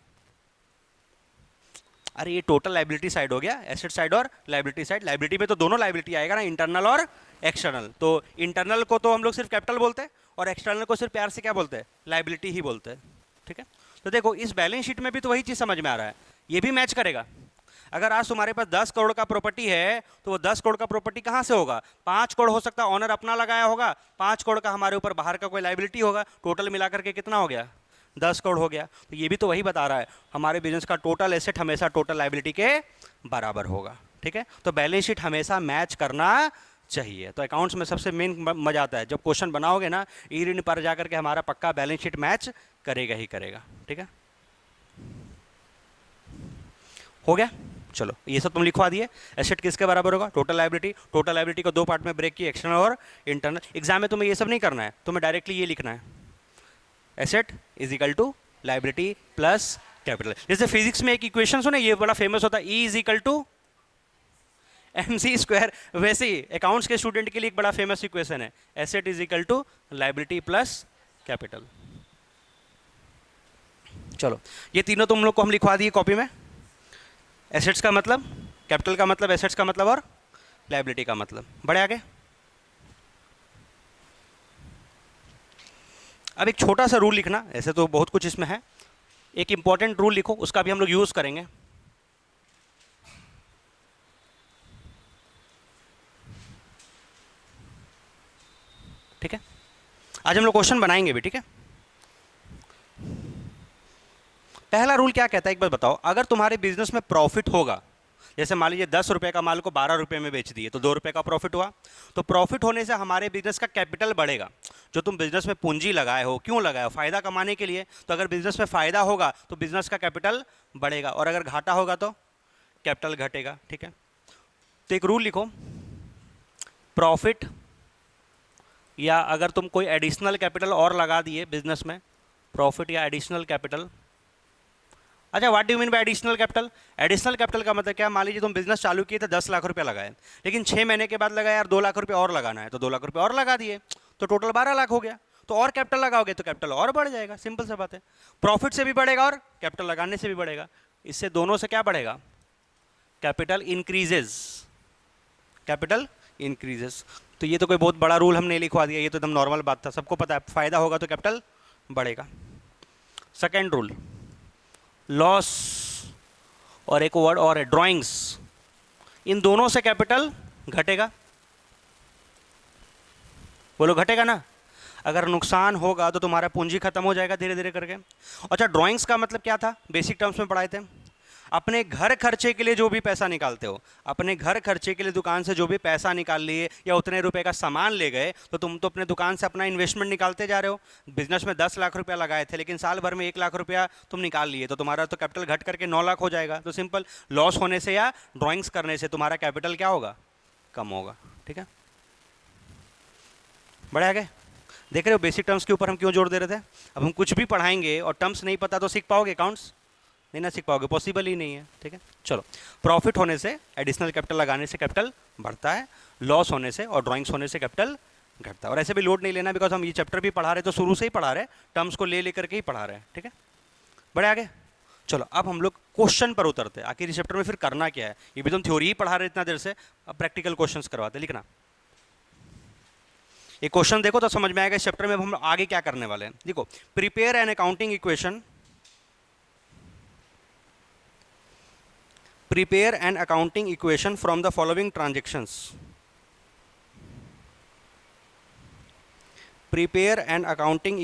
अरे ये टोटल लाइबिलिटी साइड हो गया, एसेट साइड और लाइबिलिटी साइड। लाइबिलिटी में तो दोनों लाइबिलिटी आएगा ना, इंटरनल और एक्सटर्नल। तो इंटरनल को तो हम लोग सिर्फ कैपिटल बोलते हैं और एक्सटर्नल को सिर्फ प्यार से क्या बोलते हैं, लाइबिलिटी ही बोलते हैं। ठीक है, तो देखो इस बैलेंस शीट में भी तो वही चीज समझ में आ रहा है, ये भी मैच करेगा। अगर आज तुम्हारे पास 10 करोड़ का प्रॉपर्टी है तो वो 10 करोड़ का प्रॉपर्टी कहाँ से होगा, 5 करोड़ हो सकता है ऑनर अपना लगाया होगा, 5 करोड़ का हमारे ऊपर बाहर का कोई लाइबिलिटी होगा, टोटल मिलाकर के कितना हो गया, 10 करोड़ हो गया। तो ये भी तो वही बता रहा है, हमारे बिजनेस का टोटल एसेट हमेशा टोटल लाइबिलिटी के बराबर होगा। ठीक है, तो बैलेंस शीट हमेशा मैच करना चाहिए। तो अकाउंट्स में सबसे मेन मजा आता है जब क्वेश्चन बनाओगे ना, ई ऋण पर जाकर के हमारा पक्का बैलेंस शीट मैच करेगा ही करेगा। ठीक है, हो गया। चलो ये सब तुम लिखवा दिए। एसेट किसके बराबर होगा, टोटल लाइबिलिटी। टोटल लाइबिलिटी को दो पार्ट में ब्रेक किया, एक्सटर्नल और इंटरनल। एग्जाम में तुम्हें ये सब नहीं करना है, तुम्हें डायरेक्टली ये लिखना है, asset is equal to liability plus capital. जैसे फिजिक्स में एक इक्वेशन सुने, ये बड़ा फेमस होता है, E is equal to MC²। वैसे ही अकाउंट्स के स्टूडेंट के लिए एक बड़ा फेमस इक्वेशन है, asset is equal to liability plus capital. चलो ये तीनों तुम लोग को हम लिखवा दिए कॉपी में। एसेट्स का मतलब, कैपिटल का मतलब, एसेट्स का मतलब और लाइबिलिटी का मतलब। बढ़े आगे। अब एक छोटा सा रूल लिखना, ऐसे तो बहुत कुछ इसमें है, एक इंपॉर्टेंट रूल लिखो, उसका भी हम लोग यूज करेंगे। ठीक है, आज हम लोग क्वेश्चन बनाएंगे भी। ठीक है, पहला रूल क्या कहता है एक बार बताओ, अगर तुम्हारे बिजनेस में प्रॉफिट होगा, जैसे मान लीजिए 10 रुपए का माल को 12 रुपए में बेच दिए तो 2 रुपए का प्रॉफिट हुआ, तो प्रॉफिट होने से हमारे बिजनेस का कैपिटल बढ़ेगा। जो तुम बिजनेस में पूंजी लगाए हो, क्यों लगाए हो, फायदा कमाने के लिए। तो अगर बिजनेस में फायदा होगा तो बिजनेस का कैपिटल बढ़ेगा, और अगर घाटा होगा तो कैपिटल घटेगा। ठीक है, तो एक रूल लिखो, प्रॉफिट या अगर तुम कोई एडिशनल कैपिटल और लगा दिए बिजनेस में, प्रॉफिट या एडिशनल कैपिटल। अच्छा, what do mean by additional capital? Additional capital का मतलब क्या, मान लीजिए तुम बिजनेस चालू किए थे 10 लाख रुपया लगाए, लेकिन 6 महीने के बाद लगा यार 2 लाख रुपया और लगाना है, तो 2 लाख रुपया और लगा दिए, तो टोटल 12 लाख हो गया। तो और कैपिटल लगाओगे तो कैपिटल और बढ़ जाएगा, सिंपल सा बात है। प्रॉफिट से भी बढ़ेगा और कैपिटल लगाने से भी बढ़ेगा, इससे दोनों से क्या बढ़ेगा, कैपिटल इंक्रीजेज, कैपिटल इंक्रीजेस। तो ये तो कोई बहुत बड़ा रूल हमने लिखवा दिया, ये तो एकदम नॉर्मल बात था, सबको पता है फायदा होगा तो कैपिटल बढ़ेगा। सेकेंड रूल, लॉस और एक वर्ड और है ड्राइंग्स, इन दोनों से कैपिटल घटेगा। बोलो घटेगा ना। अगर नुकसान होगा तो तुम्हारा पूंजी खत्म हो जाएगा धीरे धीरे करके। अच्छा, ड्राइंग्स का मतलब क्या था, बेसिक टर्म्स में पढ़ाए थे, अपने घर खर्चे के लिए जो भी पैसा निकालते हो, अपने घर खर्चे के लिए दुकान से जो भी पैसा निकाल लिए या उतने रुपए का सामान ले गए, तो तुम तो अपने दुकान से अपना इन्वेस्टमेंट निकालते जा रहे हो। बिजनेस में 10 लाख रुपया लगाए थे, लेकिन साल भर में 1 लाख रुपया तुम निकाल लिए, तो तुम्हारा तो कैपिटल घट करके 9 लाख हो जाएगा। तो सिंपल, लॉस होने से या ड्राइंग्स करने से तुम्हारा कैपिटल क्या होगा, कम होगा। ठीक है, बढ़े आगे। देख रहे हो बेसिक टर्म्स के ऊपर हम क्यों जोर दे रहे थे। अब हम कुछ भी पढ़ाएंगे और टर्म्स नहीं पता तो सीख पाओगे अकाउंट्स, नहीं ना सीख पाओगे, पॉसिबल ही नहीं है, ठीक है। चलो, प्रॉफिट होने से, एडिशनल कैपिटल लगाने से कैपिटल बढ़ता है, लॉस होने से और ड्राइंग्स होने से कैपिटल घटता है। और ऐसे भी लोड नहीं लेना, बिकॉज हम ये चैप्टर भी पढ़ा रहे तो शुरू से ही पढ़ा रहे, टर्म्स को ले लेकर के ही पढ़ा रहे हैं, ठीक है। बड़े आगे चलो, अब हम लोग क्वेश्चन पर उतरते हैं। आखिर इस चैप्टर में फिर करना क्या है, ये भी तुम थ्योरी ही पढ़ा रहे इतना देर से, अब प्रैक्टिकल क्वेश्चंस करवाते। लिखना, एक क्वेश्चन देखो तो समझ में आएगा इस चैप्टर में हम आगे क्या करने वाले हैं। देखो, prepare an accounting equation, prepare an accounting equation from the following transactions. Prepare an accounting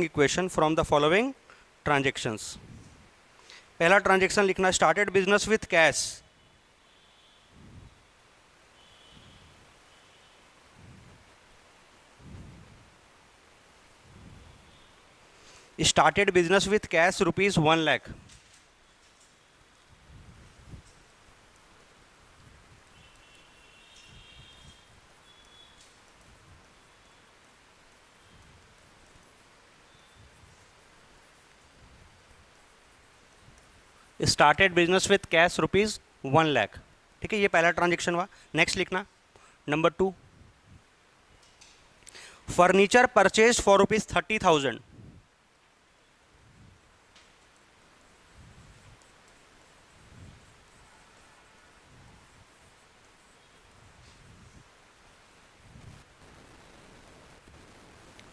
equation from the following transactions. पहला ट्रांजेक्शन लिखना, started business with cash, started business with cash rupees 1 lakh. Started business with cash rupees 1 lakh, ठीक है, ये पहला transaction हुआ। Next लिखना, number 2, furniture purchase for rupees 30,000,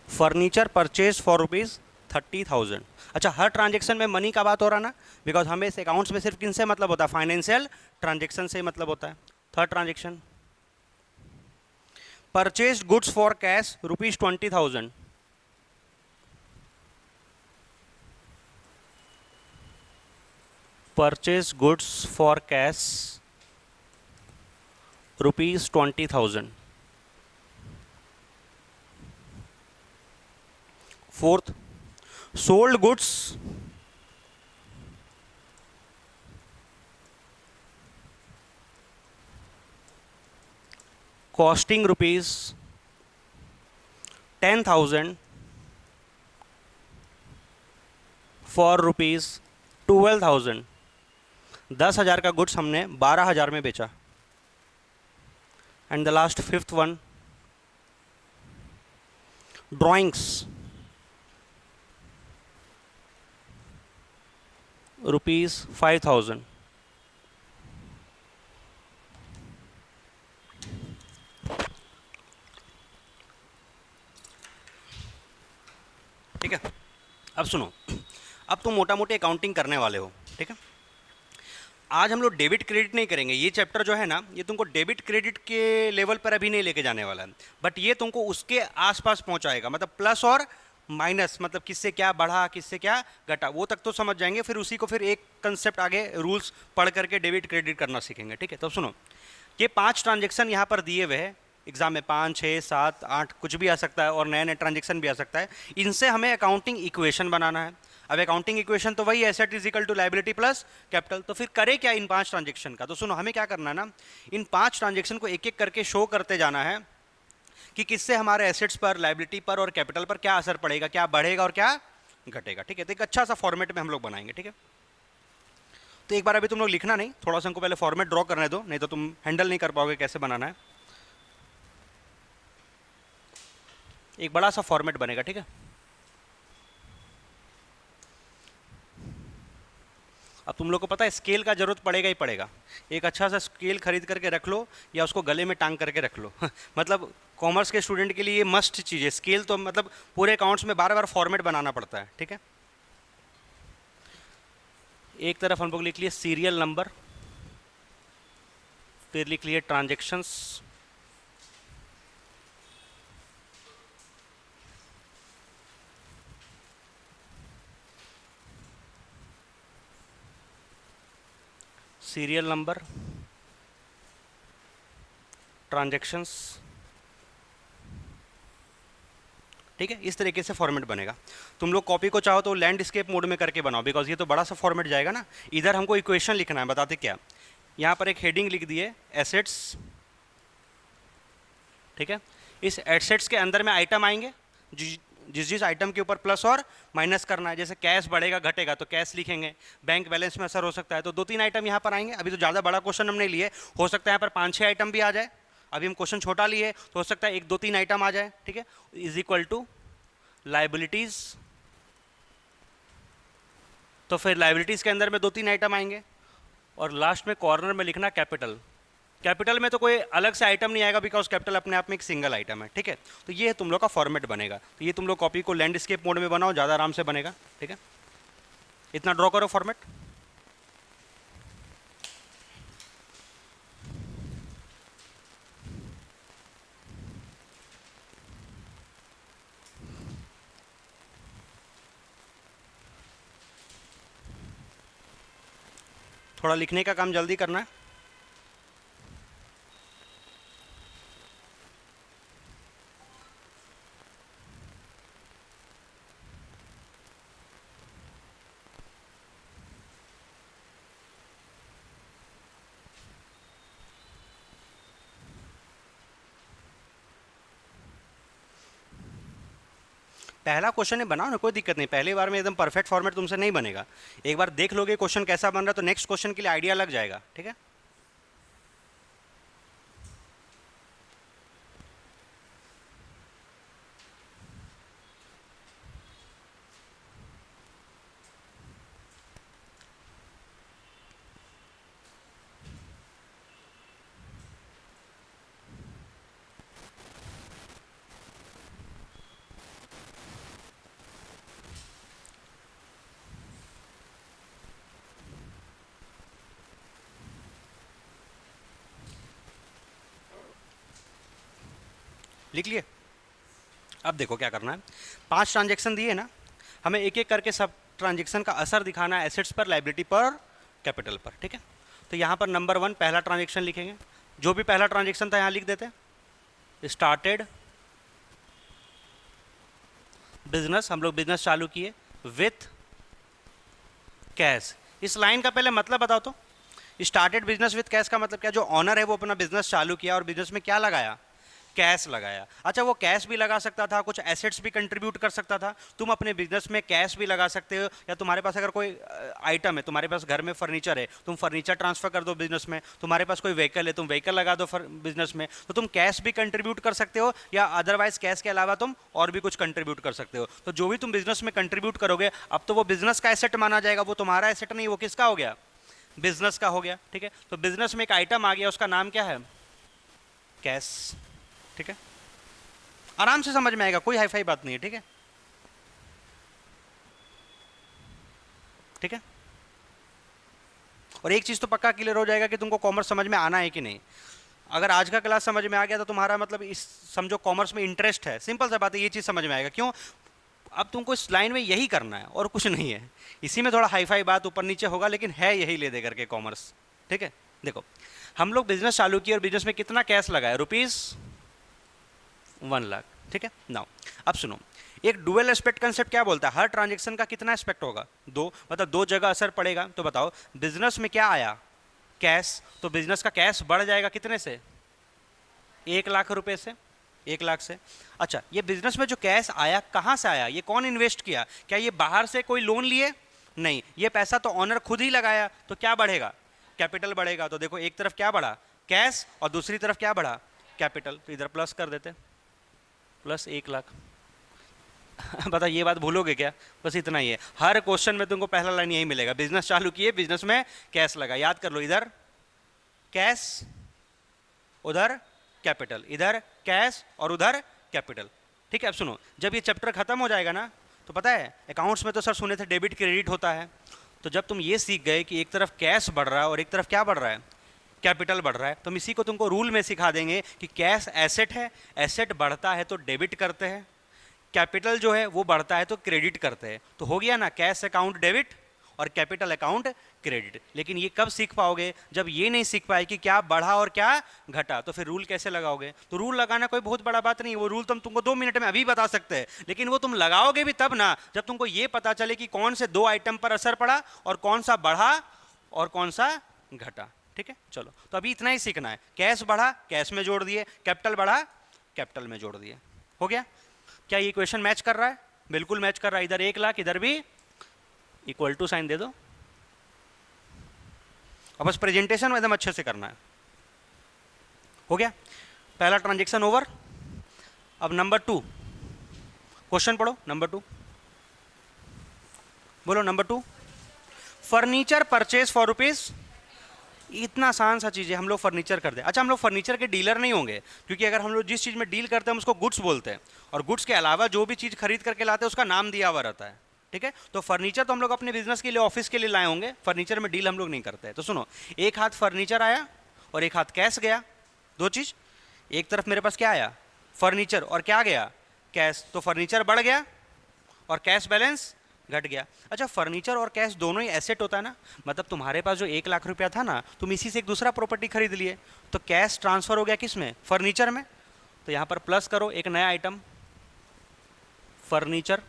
furniture purchase for rupees 30,000। अच्छा, हर transaction में मनी का बात हो रहा ना, बिकॉज हमें इस अकाउंट्स में सिर्फ किनसे मतलब होता है, फाइनेंशियल ट्रांजेक्शन से मतलब होता है। Third transaction, purchase goods for cash rupees 20,000, purchase goods for cash rupees 20,000। Fourth, sold goods costing rupees 10,000 for rupees 12,000। 10,000 का गुड्स हमने 12,000 में बेचा। And the last fifth one, drawings rupees 5,000। ठीक है, अब सुनो, अब तुम मोटा मोटी अकाउंटिंग करने वाले हो, ठीक है। आज हम लोग डेबिट क्रेडिट नहीं करेंगे, ये चैप्टर जो है ना, ये तुमको डेबिट क्रेडिट के लेवल पर अभी नहीं लेके जाने वाला है, बट ये तुमको उसके आसपास पहुंचाएगा, मतलब प्लस और माइनस, मतलब किससे क्या बढ़ा किससे क्या घटा, वो तक तो समझ जाएंगे, फिर उसी को फिर एक कंसेप्ट आगे रूल्स पढ़ करके डेबिट क्रेडिट करना सीखेंगे, ठीक है। तो सुनो, ये 5 ट्रांजेक्शन यहाँ पर दिए हुए हैं एग्जाम में, 5, 6, 7, 8 कुछ भी आ सकता है, और नए नए ट्रांजेक्शन भी आ सकता है। इनसे हमें अकाउंटिंग इक्वेशन बनाना है। अब अकाउंटिंग इक्वेशन तो वही, asset is equal to liability plus capital. तो फिर करे क्या इन 5 ट्रांजेक्शन का, तो सुनो, हमें क्या करना है ना, इन 5 ट्रांजेक्शन को एक एक करके शो करते जाना है कि किससे हमारे एसेट्स पर, लायबिलिटी पर और कैपिटल पर क्या असर पड़ेगा, क्या बढ़ेगा और क्या घटेगा, ठीक है। तो एक अच्छा सा फॉर्मेट में हम लोग बनाएंगे, ठीक है। तो एक बार अभी तुम लोग लिखना नहीं, थोड़ा सा हमको पहले फॉर्मेट ड्रॉ करने दो, नहीं तो तुम हैंडल नहीं कर पाओगे कैसे बनाना है। एक बड़ा सा फॉर्मेट बनेगा, ठीक है। अब तुम लोग को पता है स्केल का जरूरत पड़ेगा ही पड़ेगा। एक अच्छा सा स्केल खरीद करके रख लो या उसको गले में टांग करके रख लो मतलब कॉमर्स के स्टूडेंट के लिए ये मस्ट चीज़ है स्केल, तो मतलब पूरे अकाउंट्स में बार बार फॉर्मेट बनाना पड़ता है, ठीक है। एक तरफ हम लोग लिख लिए सीरियल नंबर, फिर लिख लिए ट्रांजेक्शन्स, सीरियल नंबर, ट्रांजेक्शन्स, ठीक है। इस तरीके से फॉर्मेट बनेगा। तुम लोग कॉपी को चाहो तो लैंडस्केप मोड में करके बनाओ, बिकॉज ये तो बड़ा सा फॉर्मेट जाएगा ना। इधर हमको इक्वेशन लिखना है, बताते क्या, यहाँ पर एक हेडिंग लिख दिए एसेट्स, ठीक है। इस एसेट्स के अंदर में आइटम आएंगे, जिस जिस आइटम के ऊपर प्लस और माइनस करना है, जैसे कैश बढ़ेगा घटेगा तो कैश लिखेंगे, बैंक बैलेंस में असर हो सकता है तो 2-3 आइटम यहाँ पर आएंगे। अभी तो ज़्यादा बड़ा क्वेश्चन हमने लिए, हो सकता है यहाँ पर 5-6 आइटम भी आ जाए। अभी हम क्वेश्चन छोटा लिए तो हो सकता है 1-2-3 आइटम आ जाए, ठीक है। इज इक्वल टू लाइबिलिटीज, तो फिर लाइबिलिटीज के अंदर में 2-3 आइटम आएंगे और लास्ट में कॉर्नर में लिखना कैपिटल। कैपिटल में तो कोई अलग से आइटम नहीं आएगा बिकॉज कैपिटल अपने आप में एक सिंगल आइटम है, ठीक है। तो ये तुम लोग का फॉर्मेट बनेगा। तो ये तुम लोग कॉपी को लैंडस्केप मोड में बनाओ, ज़्यादा आराम से बनेगा, ठीक है। इतना ड्रॉ करो फॉर्मेट। थोड़ा लिखने का काम जल्दी करना है। पहला क्वेश्चन ही बनाओ ना, कोई दिक्कत नहीं। पहली बार में एकदम परफेक्ट फॉर्मेट तुमसे नहीं बनेगा। एक बार देख लोगे क्वेश्चन कैसा बन रहा है तो नेक्स्ट क्वेश्चन के लिए आइडिया लग जाएगा, ठीक है। लिख लिए। अब देखो क्या करना है। 5 ट्रांजेक्शन दिए ना, हमें एक एक करके सब ट्रांजेक्शन का असर दिखाना है एसेट्स पर, लाइबिलिटी पर, कैपिटल पर, ठीक है। तो यहाँ पर नंबर 1 पहला ट्रांजेक्शन लिखेंगे। जो भी पहला ट्रांजेक्शन था यहाँ लिख देते हैं। स्टार्टेड बिजनेस, हम लोग बिजनेस चालू किए विथ कैश। इस लाइन का पहले मतलब बताओ तो। स्टार्टेड बिजनेस विथ कैश का मतलब क्या? जो ऑनर है वो अपना बिजनेस चालू किया और बिजनेस में क्या लगाया? कैश लगाया। अच्छा, वो कैश भी लगा सकता था, कुछ एसेट्स भी कंट्रीब्यूट कर सकता था। तुम अपने बिजनेस में कैश भी लगा सकते हो, या तुम्हारे पास अगर कोई आइटम है, तुम्हारे पास घर में फर्नीचर है, तुम फर्नीचर ट्रांसफर कर दो बिजनेस में। तुम्हारे पास कोई व्हीकल है, तुम व्हीकल लगा दो बिजनेस में। तो तुम कैश भी कंट्रीब्यूट कर सकते हो, या अदरवाइज कैश के अलावा तुम और भी कुछ कंट्रीब्यूट कर सकते हो। तो जो भी तुम बिजनेस में कंट्रीब्यूट करोगे, अब तो वो बिजनेस का एसेट माना जाएगा। वो तुम्हारा एसेट नहीं, वो किसका हो गया? बिजनेस का हो गया, ठीक है। तो बिजनेस में एक आइटम आ गया, उसका नाम क्या है? कैश, ठीक है। आराम से समझ में आएगा, कोई हाई फाई बात नहीं है, ठीक है। ठीक है। और एक चीज तो पक्का क्लियर हो जाएगा कि तुमको कॉमर्स समझ में आना है कि नहीं। अगर आज का क्लास समझ में आ गया तो तुम्हारा मतलब इस समझो कॉमर्स में इंटरेस्ट है। सिंपल सा बात है, ये चीज समझ में आएगा। क्यों? अब तुमको इस लाइन में यही करना है और कुछ नहीं है। इसी में थोड़ा हाई फाई बात ऊपर नीचे होगा, लेकिन है यही ले दे करके कॉमर्स, ठीक है। देखो, हम लोग बिजनेस चालू किए और बिजनेस में कितना कैश लगाया? ₹1 लाख, ठीक है। नाउ अब सुनो, एक डुअल एस्पेक्ट कंसेप्ट क्या बोलता है? हर ट्रांजेक्शन का कितना एस्पेक्ट होगा? 2, मतलब 2 जगह असर पड़ेगा। तो बताओ, बिजनेस में क्या आया? कैश। तो बिजनेस का कैश बढ़ जाएगा कितने से? 1 लाख रुपए से, 1 लाख से। अच्छा, ये बिजनेस में जो कैश आया कहाँ से आया? ये कौन इन्वेस्ट किया? क्या ये बाहर से कोई लोन लिए? नहीं, ये पैसा तो ऑनर खुद ही लगाया। तो क्या बढ़ेगा? कैपिटल बढ़ेगा। तो देखो, एक तरफ क्या बढ़ा? कैश, और दूसरी तरफ क्या बढ़ा? कैपिटल। तो इधर प्लस कर देते, प्लस 1 लाख। बता, ये बात भूलोगे क्या? बस इतना ही है। हर क्वेश्चन में तुमको पहला लाइन यही मिलेगा, बिजनेस चालू किए, बिजनेस में कैश लगा। याद कर लो, इधर कैश, उधर कैपिटल, इधर कैश और उधर कैपिटल, ठीक है। अब सुनो, जब ये चैप्टर खत्म हो जाएगा ना, तो पता है अकाउंट्स में तो सर सुने थे डेबिट क्रेडिट होता है। तो जब तुम ये सीख गए कि एक तरफ कैश बढ़ रहा है और एक तरफ क्या बढ़ रहा है? कैपिटल बढ़ रहा है, तो हम इसी को तुमको रूल में सिखा देंगे कि कैश एसेट है, एसेट बढ़ता है तो डेबिट करते हैं, कैपिटल जो है वो बढ़ता है तो क्रेडिट करते हैं। तो हो गया ना, कैश अकाउंट डेबिट और कैपिटल अकाउंट क्रेडिट। लेकिन ये कब सीख पाओगे? जब ये नहीं सीख पाए कि क्या बढ़ा और क्या घटा। तो फिर रूल कैसे लगाओगे? तो रूल लगाना कोई बहुत बड़ा बात नहीं है। वो रूल तुम तुमको 2 मिनट में अभी बता सकते हैं, लेकिन वो तुम लगाओगे भी तब ना जब तुमको ये पता चले कि कौन से 2 आइटम पर असर पड़ा और कौन सा बढ़ा और कौन सा घटा, ठीक है। चलो, तो अभी इतना ही सीखना है। कैश बढ़ा, कैश में जोड़ दिए, कैपिटल बढ़ा, कैपिटल में जोड़ दिए। हो गया? क्या ये इक्वेशन मैच कर रहा है? बिल्कुल मैच कर रहा है। इधर 1 लाख, इधर भी इक्वल टू साइन दे दो, और बस प्रेजेंटेशन एकदम अच्छे से करना है। हो गया? पहला ट्रांजेक्शन ओवर। अब नंबर 2 क्वेश्चन पढ़ो। नंबर 2 बोलो। Number 2, furniture purchase for rupees. इतना आसान सा चीज़ है, हम लोग फर्नीचर कर दे। अच्छा, हम लोग फर्नीचर के डीलर नहीं होंगे, क्योंकि अगर हम लोग जिस चीज़ में डील करते हैं हम उसको गुड्स बोलते हैं, और गुड्स के अलावा जो भी चीज़ खरीद करके लाते हैं उसका नाम दिया हुआ रहता है। ठीक है? तो फर्नीचर तो हम लोग अपने बिजनेस के लिए, ऑफिस के लिए लाए होंगे, फर्नीचर में डील हम लोग नहीं करते हैं। तो सुनो, एक हाथ फर्नीचर आया और एक हाथ कैश गया। दो चीज़, एक तरफ मेरे पास क्या आया? फर्नीचर, और क्या गया? कैश। तो फर्नीचर बढ़ गया और कैश बैलेंस घट गया। अच्छा, फर्नीचर और कैश दोनों ही एसेट होता है ना, मतलब तुम्हारे पास जो 1 लाख रुपया था ना, तुम इसी से एक दूसरा प्रॉपर्टी खरीद लिए, तो कैश ट्रांसफर हो गया किस में? फर्नीचर में। तो यहाँ पर प्लस करो एक नया आइटम, फर्नीचर।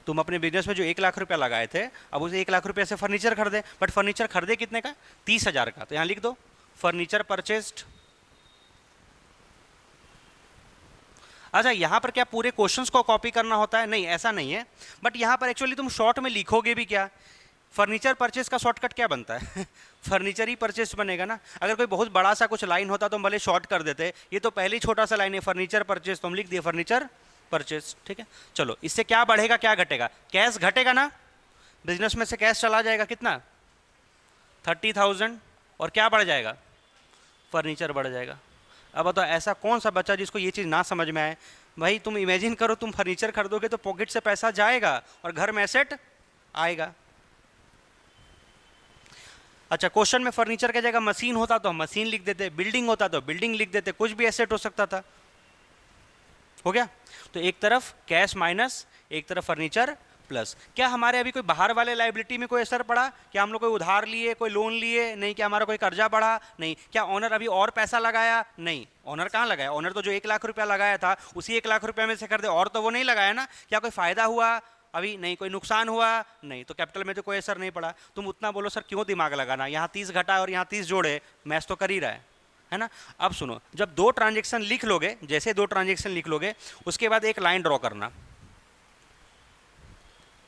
तुम अपने बिजनेस में जो 1 लाख रुपया लगाए थे, अब उसे 1 लाख रुपया से फर्नीचर खरीदे, बट फर्नीचर खरीदे कितने का? 30,000 का। तो यहाँ लिख दो फर्नीचर परचेस्ड। अच्छा, यहाँ पर क्या पूरे क्वेश्चंस को कॉपी करना होता है? नहीं, ऐसा नहीं है, बट यहाँ पर एक्चुअली तुम शॉर्ट में लिखोगे भी क्या? फर्नीचर परचेस का शॉर्टकट क्या बनता है? फर्नीचर ही परचेस बनेगा ना। अगर कोई बहुत बड़ा सा कुछ लाइन होता तो हम भले शॉर्ट कर देते, ये तो पहले ही छोटा सा लाइन है, फर्नीचर परचेस, तो हम लिख दिए फर्नीचर परचेस। ठीक है? चलो, इससे क्या बढ़ेगा क्या घटेगा? कैश घटेगा ना, बिजनेस में से कैश चला जाएगा, कितना? 30,000। और क्या बढ़ जाएगा? फर्नीचर बढ़ जाएगा। अब बताओ ऐसा कौन सा बच्चा जिसको ये चीज़ ना समझ में आए? भाई तुम इमेजिन करो, तुम फर्नीचर खरीदोगे तो पॉकेट से पैसा जाएगा और घर में एसेट आएगा। अच्छा, क्वेश्चन में फर्नीचर की जगह मशीन होता तो हम मशीन लिख देते, बिल्डिंग होता तो बिल्डिंग लिख देते, कुछ भी एसेट हो सकता था। हो गया? तो एक तरफ कैश माइनस, एक तरफ फर्नीचर प्लस। क्या हमारे अभी कोई बाहर वाले लाइबिलिटी में कोई असर पड़ा? क्या हम लोग कोई उधार लिए, कोई लोन लिए? नहीं। क्या हमारा कोई कर्जा बढ़ा? नहीं। क्या ऑनर अभी और पैसा लगाया? नहीं। ऑनर कहाँ लगाया? ऑनर तो जो 1 लाख रुपया लगाया था उसी 1 लाख रुपया में से कर दे, और तो वो नहीं लगाया ना। क्या कोई फायदा हुआ? अभी नहीं। कोई नुकसान हुआ? नहीं। तो कैपिटल में तो कोई असर नहीं पड़ा। तुम उतना बोलो सर क्यों दिमाग लगाना, यहाँ 30 घटा और यहाँ 30 जोड़े, मैच तो कर ही रहा है ना। अब सुनो, जब 2 ट्रांजेक्शन लिख लोगे, जैसे 2 ट्रांजेक्शन लिख लोगे, उसके बाद एक लाइन ड्रॉ करना।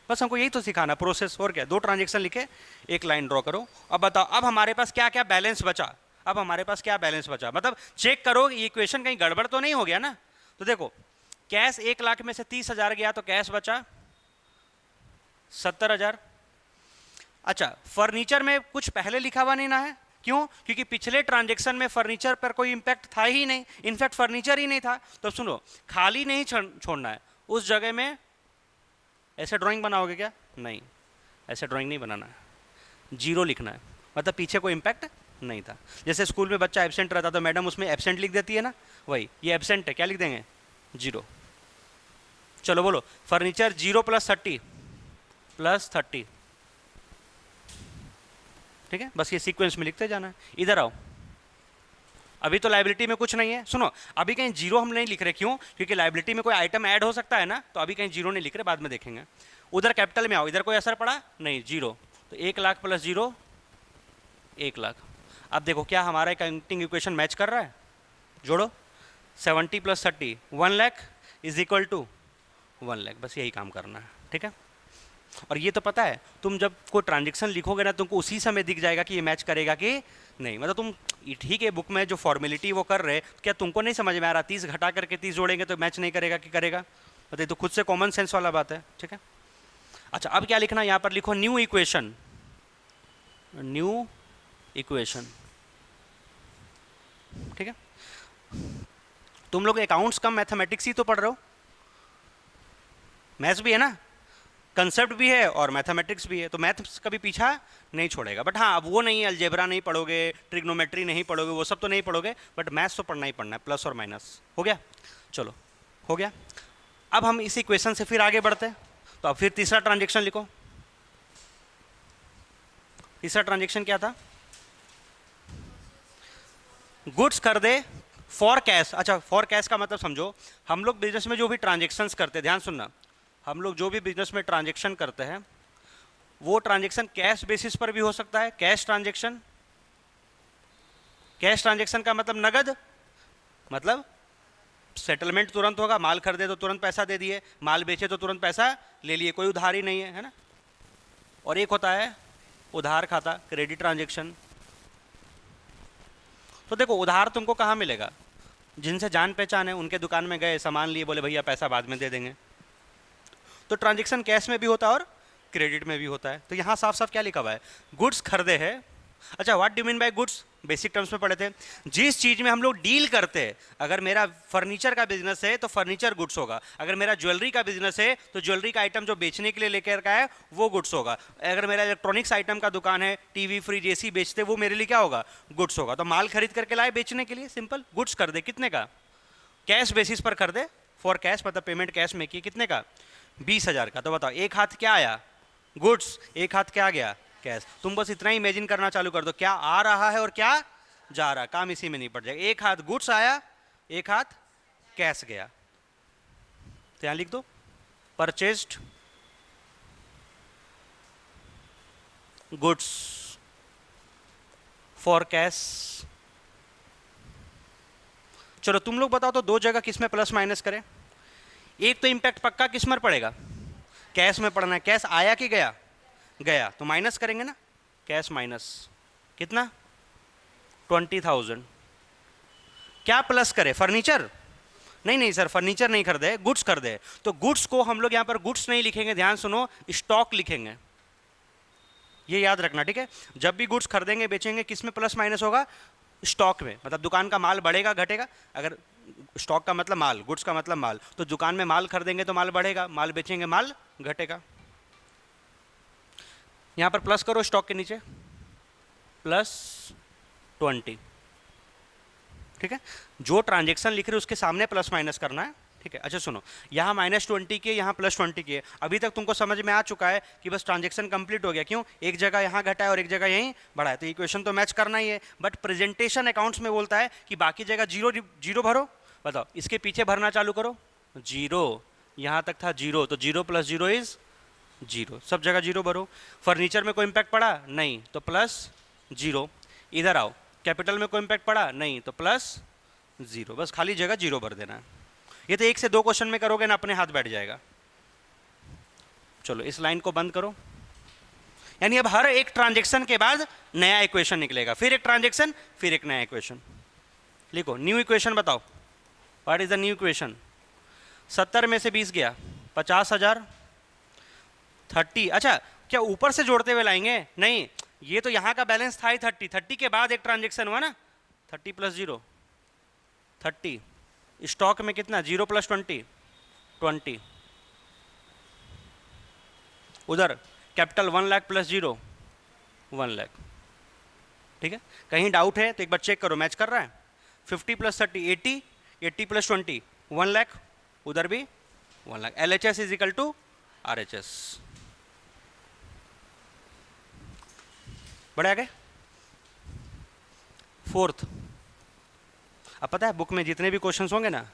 बस हमको यही तो सिखाना प्रोसेस, और क्या? 2 ट्रांजेक्शन लिखे, एक लाइन ड्रॉ करो। अब बताओ, अब हमारे पास क्या क्या बैलेंस बचा? अब हमारे पास क्या बैलेंस बचा, मतलब चेक करो ये इक्वेशन कहीं गड़बड़ तो नहीं हो गया ना। तो देखो, कैश 1 लाख में से 30,000 गया तो कैश बचा 70,000। अच्छा, फर्नीचर में कुछ पहले लिखा हुआ नहीं ना है, क्यों? क्योंकि पिछले ट्रांजेक्शन में फर्नीचर पर कोई इंपैक्ट था ही नहीं, इनफैक्ट फर्नीचर ही नहीं था। तो सुनो, खाली नहीं छोड़ना है, उस जगह में ऐसे ड्राइंग बनाओगे क्या? नहीं, ऐसे ड्राइंग नहीं बनाना है, 0 लिखना है, मतलब पीछे कोई इंपैक्ट नहीं था। जैसे स्कूल में बच्चा एब्सेंट रहता तो मैडम उसमें एब्सेंट लिख देती है ना, वही ये एब्सेंट है, क्या लिख देंगे? 0। चलो बोलो, फर्नीचर 0 + 30 + 30। ठीक है? बस ये सीक्वेंस में लिखते जाना है। इधर आओ, अभी तो लाइबिलिटी में कुछ नहीं है। सुनो, अभी कहीं 0 हम नहीं लिख रहे, क्यों? क्योंकि लाइबिलिटी में कोई आइटम ऐड हो सकता है ना, तो अभी कहीं 0 नहीं लिख रहे, बाद में देखेंगे। उधर कैपिटल में आओ, इधर कोई असर पड़ा? नहीं, 0। तो 1 लाख + 0 1 लाख। अब देखो क्या हमारा अकाउंटिंग इक्वेशन मैच कर रहा है? जोड़ो, 70 + 30 1 लाख = 1 लाख। बस यही काम करना है। ठीक है? और ये तो पता है, तुम जब कोई ट्रांजेक्शन लिखोगे ना, तुमको उसी समय दिख जाएगा कि ये मैच करेगा कि नहीं। मतलब तुम ठीक है, बुक में जो फॉर्मेलिटी वो कर रहे, क्या तुमको नहीं समझ में आ रहा? 30 घटा करके 30 जोड़ेंगे तो मैच नहीं करेगा कि करेगा? मतलब ये तो खुद से कॉमन सेंस वाला बात है। ठीक है? अच्छा, अब क्या लिखना? यहाँ पर लिखो न्यू इक्वेशन। New equation. ठीक है? तुम लोग अकाउंट्स कम मैथमेटिक्स ही तो पढ़ रहे हो, मैथ्स भी है ना, कंसेप्ट भी है और मैथमेटिक्स भी है, तो मैथ्स कभी पीछा नहीं छोड़ेगा। बट हाँ, अब वो नहीं, अलजेब्रा नहीं पढ़ोगे, ट्रिग्नोमेट्री नहीं पढ़ोगे, वो सब तो नहीं पढ़ोगे, बट मैथ्स तो पढ़ना ही पढ़ना है, प्लस और माइनस। हो गया? चलो, हो गया। अब हम इस इक्वेशन से फिर आगे बढ़ते हैं। तो अब फिर तीसरा ट्रांजेक्शन लिखो। तीसरा ट्रांजेक्शन क्या था? गुड्स कर दे फॉर कैश। अच्छा, फॉर कैश का मतलब समझो, हम लोग बिजनेस में जो भी ट्रांजेक्शन्स करते हैं, ध्यान सुनना, हम लोग जो भी बिजनेस में ट्रांजेक्शन करते हैं वो ट्रांजेक्शन कैश बेसिस पर भी हो सकता है। कैश ट्रांजेक्शन, कैश ट्रांजेक्शन का मतलब नगद, मतलब सेटलमेंट तुरंत होगा, माल खरीदे तो तुरंत पैसा दे दिए, माल बेचे तो तुरंत पैसा ले लिए, कोई उधार ही नहीं है ना। और एक होता है उधार खाता, क्रेडिट ट्रांजेक्शन। तो देखो उधार तुमको कहाँ मिलेगा, जिनसे जान पहचान है उनके दुकान में गए, सामान लिए, बोले भैया पैसा बाद में दे देंगे। तो ट्रांजेक्शन कैश में भी होता है और क्रेडिट में भी होता है। तो यहाँ साफ साफ क्या लिखा हुआ है, गुड्स खरीदे हैं। अच्छा, what do mean by goods, basic terms में पढ़े थे, जिस चीज में हम लोग डील करते हैं। अगर मेरा फर्नीचर का बिजनेस है तो फर्नीचर गुड्स होगा, अगर मेरा ज्वेलरी का बिजनेस है तो ज्वेलरी का आइटम जो बेचने के लिए लेकर का है वो गुड्स होगा, अगर मेरा इलेक्ट्रॉनिक्स आइटम का दुकान है, टीवी फ्रिज एसी बेचते, वो मेरे लिए क्या होगा, गुड्स होगा। तो माल खरीद करके लाए बेचने के लिए, सिंपल, गुड्स कर दे, कितने का, कैश बेसिस पर कर दे, फॉर कैश, मतलब पेमेंट कैश में की, कितने का, 20,000 का। तो बताओ एक हाथ क्या आया, गुड्स, एक हाथ क्या गया, कैश। तुम बस इतना ही इमेजिन करना चालू कर दो, क्या आ रहा है और क्या जा रहा है, काम इसी में नहीं पड़ जाएगा। एक हाथ गुड्स आया, एक हाथ कैश गया। तो यहां लिख दो, परचेस्ड गुड्स फॉर कैश। चलो तुम लोग बताओ तो दो जगह किस में प्लस माइनस करें। एक तो इंपैक्ट पक्का किस में पड़ेगा, कैश में पड़ना है। कैश आया कि गया, गया, तो माइनस करेंगे ना, कैश माइनस कितना, 20,000। क्या प्लस करे, फर्नीचर, नहीं नहीं सर फर्नीचर नहीं खरीदे, गुड्स खरीदे। तो गुड्स को हम लोग यहां पर गुड्स नहीं लिखेंगे, ध्यान सुनो, स्टॉक लिखेंगे, ये याद रखना, ठीक है। जब भी गुड्स खरीदेंगे बेचेंगे किस में प्लस माइनस होगा, स्टॉक में। मतलब दुकान का माल बढ़ेगा घटेगा, अगर स्टॉक का मतलब माल, गुड्स का मतलब माल, तो दुकान में माल खरीदेंगे तो माल बढ़ेगा, माल बेचेंगे माल घटेगा। यहां पर प्लस करो स्टॉक के नीचे, +20, ठीक है। जो ट्रांजेक्शन लिख रहे उसके सामने प्लस माइनस करना है, ठीक है। अच्छा सुनो, यहाँ -20 के, यहाँ +20 के, अभी तक तुमको समझ में आ चुका है कि बस ट्रांजेक्शन कंप्लीट हो गया। क्यों, एक जगह यहाँ घटा है और एक जगह यहीं बढ़ा है, तो इक्वेशन तो मैच करना ही है। बट प्रेजेंटेशन अकाउंट्स में बोलता है कि बाकी जगह जीरो जीरो भरो। बताओ इसके पीछे भरना चालू करो, जीरो, यहाँ तक था जीरो, तो 0 + 0 इज 0, सब जगह जीरो भरो। फर्नीचर में कोई इम्पैक्ट पड़ा नहीं, तो +0। इधर आओ, कैपिटल में कोई इम्पैक्ट पड़ा नहीं, तो +0, बस खाली जगह जीरो भर देना है। ये तो 1 से 2 क्वेश्चन में करोगे ना, अपने हाथ बैठ जाएगा। चलो इस लाइन को बंद करो, यानी अब हर एक ट्रांजेक्शन के बाद नया इक्वेशन निकलेगा, फिर एक ट्रांजेक्शन, फिर एक नया इक्वेशन। लिखो न्यू इक्वेशन, बताओ what is the new equation. 70 में से 20 गया, 50,000, 30। अच्छा क्या ऊपर से जोड़ते हुए लाएंगे, नहीं, ये तो यहाँ का बैलेंस था ही 30 के बाद एक ट्रांजेक्शन हुआ ना, 30 + 0 30। स्टॉक में कितना, 0 + 20 उधर कैपिटल 1 लाख + 0 1 लाख, ठीक है। कहीं डाउट है तो एक बार चेक करो, मैच कर रहा है। 50 + 30 80, 80 + 20 1 लाख, उधर भी 1 लाख। LHS = RHS। बढ़े आगे, फोर्थ। अब पता है बुक में जितने भी क्वेश्चंस होंगे ना,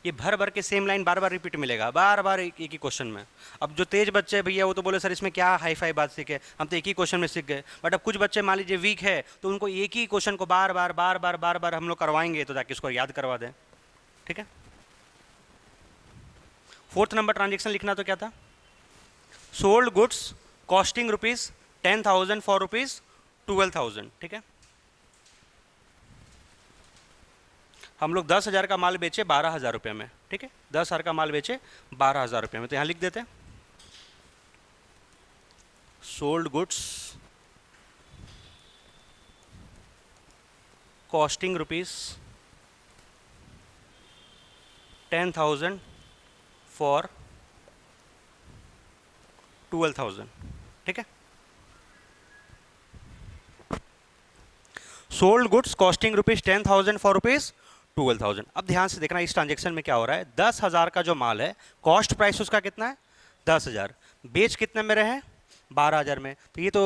ये भर भर के सेम लाइन बार बार रिपीट मिलेगा, बार बार एक ही क्वेश्चन में। अब जो तेज बच्चे हैं भैया वो तो बोले सर इसमें क्या हाई फाई बात सीखे, हम तो एक ही क्वेश्चन में सीख गए। बट अब कुछ बच्चे मान लीजिए वीक है, तो उनको एक ही क्वेश्चन को बार बार बार बार बार बार हम लोग करवाएंगे, तो ताकि उसको याद करवा दें, ठीक है। 4th नंबर ट्रांजेक्शन लिखना तो क्या था, सोल्ड गुड्स कॉस्टिंग ₹10,000 फॉर ₹12,000, ठीक है। हम लोग 10,000 का माल बेचे 12,000 रुपये में, ठीक है। 10,000 का माल बेचे 12,000 रुपये में, तो यहाँ लिख देते हैं सोल्ड गुड्स कॉस्टिंग ₹10,000 फॉर 12,000, ठीक है। Sold goods costing ₹10,000 for ₹12,000। अब ध्यान से देखना इस ट्रांजेक्शन में क्या हो रहा है, 10,000 का जो माल है, कॉस्ट प्राइस उसका कितना है 10,000, बेच कितने में रहे 12,000 में। तो ये तो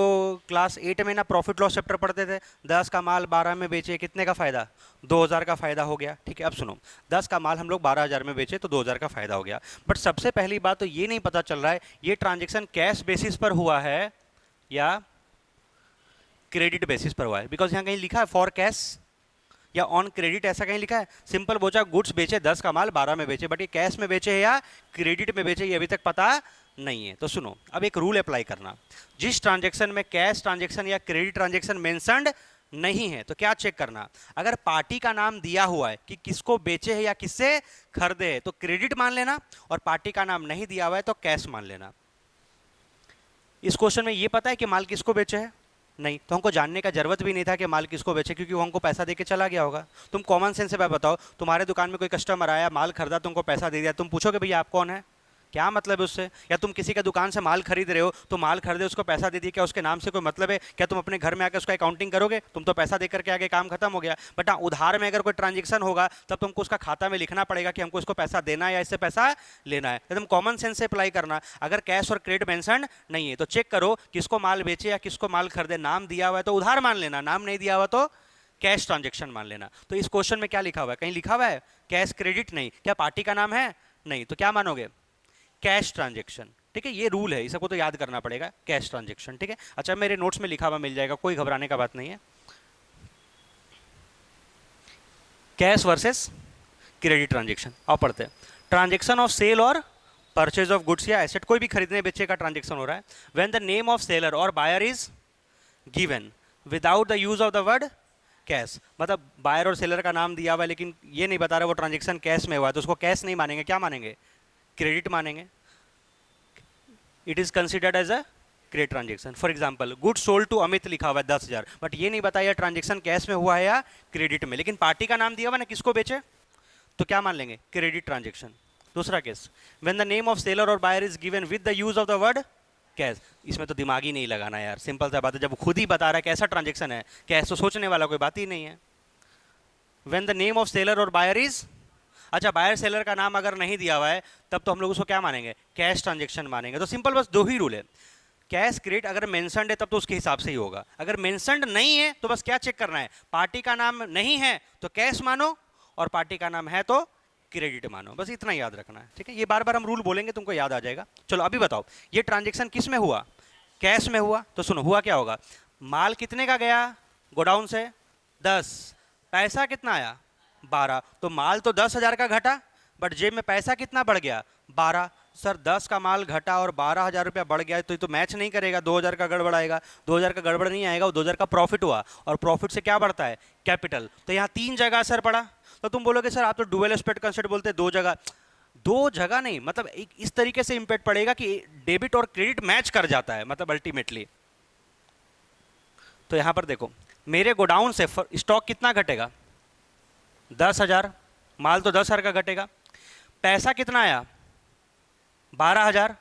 क्लास 8 में ना प्रॉफिट लॉस चैप्टर पढ़ते थे, 10 का माल 12 में बेचे, कितने का फायदा, 2,000 का फायदा हो गया, ठीक है। अब सुनो, 10 का माल हम लोग 12,000 में बेचे तो 2,000 का फायदा हो गया। बट सबसे पहली बात तो ये नहीं पता चल रहा है ये ट्रांजेक्शन कैश बेसिस पर हुआ है या क्रेडिट बेसिस पर हुआ है, बिकॉज यहाँ कहीं लिखा है फॉर कैश, या ऑन क्रेडिट ऐसा कहीं लिखा है? सिंपल बोचा गुड्स बेचे 10 का माल 12 में बेचे, बट ये कैश में बेचे या क्रेडिट में बेचे ये अभी तक पता नहीं है। तो सुनो, अब एक रूल अप्लाई करना, जिस ट्रांजेक्शन में कैश ट्रांजेक्शन या क्रेडिट ट्रांजेक्शन मेंशन्ड नहीं है तो क्या चेक करना, अगर पार्टी का नाम दिया हुआ है कि किसको बेचे है या किससे खरीदे है तो क्रेडिट मान लेना, और पार्टी का नाम नहीं दिया हुआ है तो कैश मान लेना। इस क्वेश्चन में ये पता है कि माल किसको बेचे है? नहीं, तो हमको जानने का जरूरत भी नहीं था कि माल किसको बेचे, क्योंकि वो हमको पैसा देके चला गया होगा। तुम कॉमन सेंस से बात बताओ, तुम्हारे दुकान में कोई कस्टमर आया, माल खरीदा, तुमको पैसा दे दिया, तुम पूछोगे भैया आप कौन है, क्या मतलब है उससे? या तुम किसी का दुकान से माल खरीद रहे हो तो माल खरीदे उसको पैसा दे दिया, क्या उसके नाम से कोई मतलब है? क्या तुम अपने घर में आकर उसका अकाउंटिंग करोगे? तुम तो पैसा देकर के आगे काम खत्म हो गया। बट हाँ, उधार में अगर कोई ट्रांजेक्शन होगा तब तुमको उसका खाता में लिखना पड़ेगा कि हमको इसको पैसा देना है या इससे पैसा लेना है। एकदम कॉमन सेंस से अप्लाई करना। अगर कैश और क्रेडिट मेंशन नहीं है तो चेक करो किसको माल बेचे या किसको माल खरीदे, नाम दिया हुआ है तो उधार मान लेना, नाम नहीं दिया हुआ तो कैश ट्रांजेक्शन मान लेना। तो इस क्वेश्चन में क्या लिखा हुआ है? कहीं लिखा हुआ है कैश क्रेडिट? नहीं। क्या पार्टी का नाम है? नहीं। तो क्या मानोगे? Cash transaction. ठीक है, ये रूल है, इसको तो याद करना पड़ेगा, कैश ट्रांजेक्शन। ठीक है, अच्छा मेरे नोट्स में लिखा हुआ मिल जाएगा, कोई घबराने का बात नहीं है। Cash versus credit transaction. अब पढ़ते हैं। ट्रांजेक्शन ऑफ सेल और परचेज ऑफ गुड्स या एसेट, कोई भी खरीदने बेचने का ट्रांजेक्शन हो रहा है, when the name of seller और buyer is given without the use of the word cash. मतलब बायर और सेलर का नाम दिया हुआ है लेकिन ये नहीं बता रहा वो ट्रांजेक्शन कैश में हुआ है, तो उसको कैश नहीं मानेंगे, क्या मानेंगे? क्रेडिट मानेंगे। It is considered as a credit transaction. For example, good sold to Amit लिखा हुआ है 10,000, बट ये नहीं बताया ट्रांजेक्शन कैश में हुआ है या क्रेडिट में, लेकिन पार्टी का नाम दिया हुआ ना किसको बेचे, तो क्या मान लेंगे? Credit transaction. दूसरा case, when the name of seller और buyer is given with the use of the word cash. इसमें तो दिमाग ही नहीं लगाना यार, सिंपल सा बात है, जब खुद ही बता रहा है कैसा ट्रांजेक्शन है, कैश तो सोचने वाला कोई बात ही नहीं है। When the name of seller और बायर इज, अच्छा बायर सेलर का नाम अगर नहीं दिया हुआ है तब तो हम लोग उसको क्या मानेंगे? कैश ट्रांजेक्शन मानेंगे। तो सिंपल बस दो ही रूल है, कैश क्रेडिट अगर मेंशन्ड है तब तो उसके हिसाब से ही होगा, अगर मेंशन्ड नहीं है तो बस क्या चेक करना है, पार्टी का नाम नहीं है तो कैश मानो और पार्टी का नाम है तो क्रेडिट मानो, बस इतना याद रखना है। ठीक है, ये बार बार हम रूल बोलेंगे तुमको याद आ जाएगा। चलो अभी बताओ, ये ट्रांजेक्शन किस में हुआ? कैश में हुआ। तो सुनो हुआ क्या होगा, माल कितने का गया गोडाउन से? 10। पैसा कितना आया? 12। तो माल तो 10,000 का घटा, बट जेब में पैसा कितना बढ़ गया? 12। सर 10 का माल घटा और 12,000 रुपया बढ़ गया तो ये तो मैच नहीं करेगा, 2,000 का गड़बड़ आएगा। 2,000 का गड़बड़ नहीं आएगा, वो 2,000 का प्रॉफिट हुआ, और प्रॉफिट से क्या बढ़ता है? कैपिटल। तो यहाँ 3 जगह असर पड़ा। तो तुम बोलोगे सर आप तो डुअल एस्पेक्ट कंसेप्ट बोलते हैं, 2 जगह। 2 जगह नहीं, मतलब एक इस तरीके से इंपैक्ट पड़ेगा कि डेबिट और क्रेडिट मैच कर जाता है, मतलब अल्टीमेटली। तो यहाँ पर देखो, मेरे गोडाउन से स्टॉक कितना घटेगा? 10,000। माल तो 10,000 का घटेगा। पैसा कितना आया? 12,000।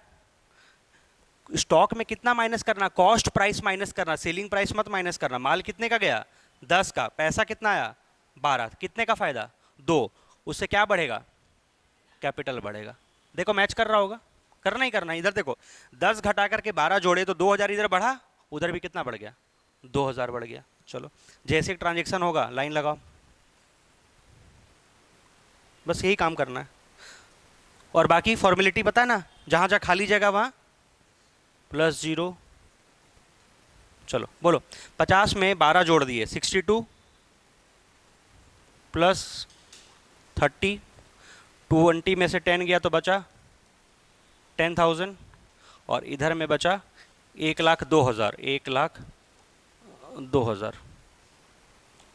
स्टॉक में कितना माइनस करना? कॉस्ट प्राइस माइनस करना, सेलिंग प्राइस मत माइनस करना। माल कितने का गया? 10 का। पैसा कितना आया? 12। कितने का फायदा? 2। उससे क्या बढ़ेगा? कैपिटल बढ़ेगा। देखो मैच कर रहा होगा, करना ही करना। इधर देखो 10 घटा करके 12 जोड़े तो 2,000 इधर बढ़ा, उधर भी कितना बढ़ गया? 2,000 बढ़ गया। चलो जैसे ट्रांजेक्शन होगा लाइन लगाओ, बस यही काम करना है। और बाकी फॉर्मेलिटी पता है ना, जहाँ जहाँ खाली जगह वहाँ +0। चलो बोलो, 50 में 12 जोड़ दिए 62 + 30, 20 में से 10 गया तो बचा 10,000, और इधर में बचा 1,02,000, 1,02,000।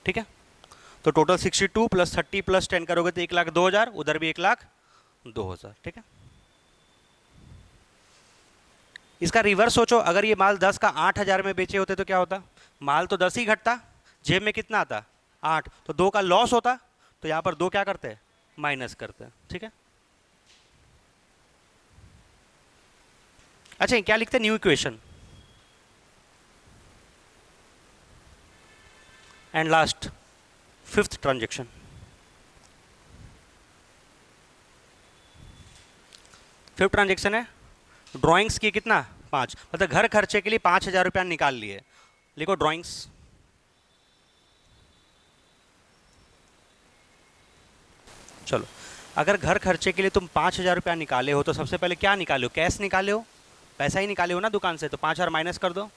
ठीक है, तो टोटल 62 + 30 + 10 करोगे तो 1,02,000, उधर भी 1,02,000। ठीक है, इसका रिवर्स सोचो, अगर ये माल 10 का 8,000 में बेचे होते तो क्या होता? माल तो 10 ही घटता, जेब में कितना आता? 8। तो 2 का लॉस होता, तो यहां पर 2 क्या करते हैं? माइनस करते हैं। ठीक है, अच्छा क्या लिखते हैं? New equation. And last 5th transaction. Fifth transaction है ड्राइंग्स की, कितना? 5। मतलब घर खर्चे के लिए 5,000 रुपया निकाल लिए। लिखो ड्राइंग्स। चलो अगर घर खर्चे के लिए तुम 5,000 रुपया निकाले हो तो सबसे पहले क्या निकाले हो? कैश निकाले हो, पैसा ही निकाले हो ना दुकान से, तो 5,000 माइनस कर दो।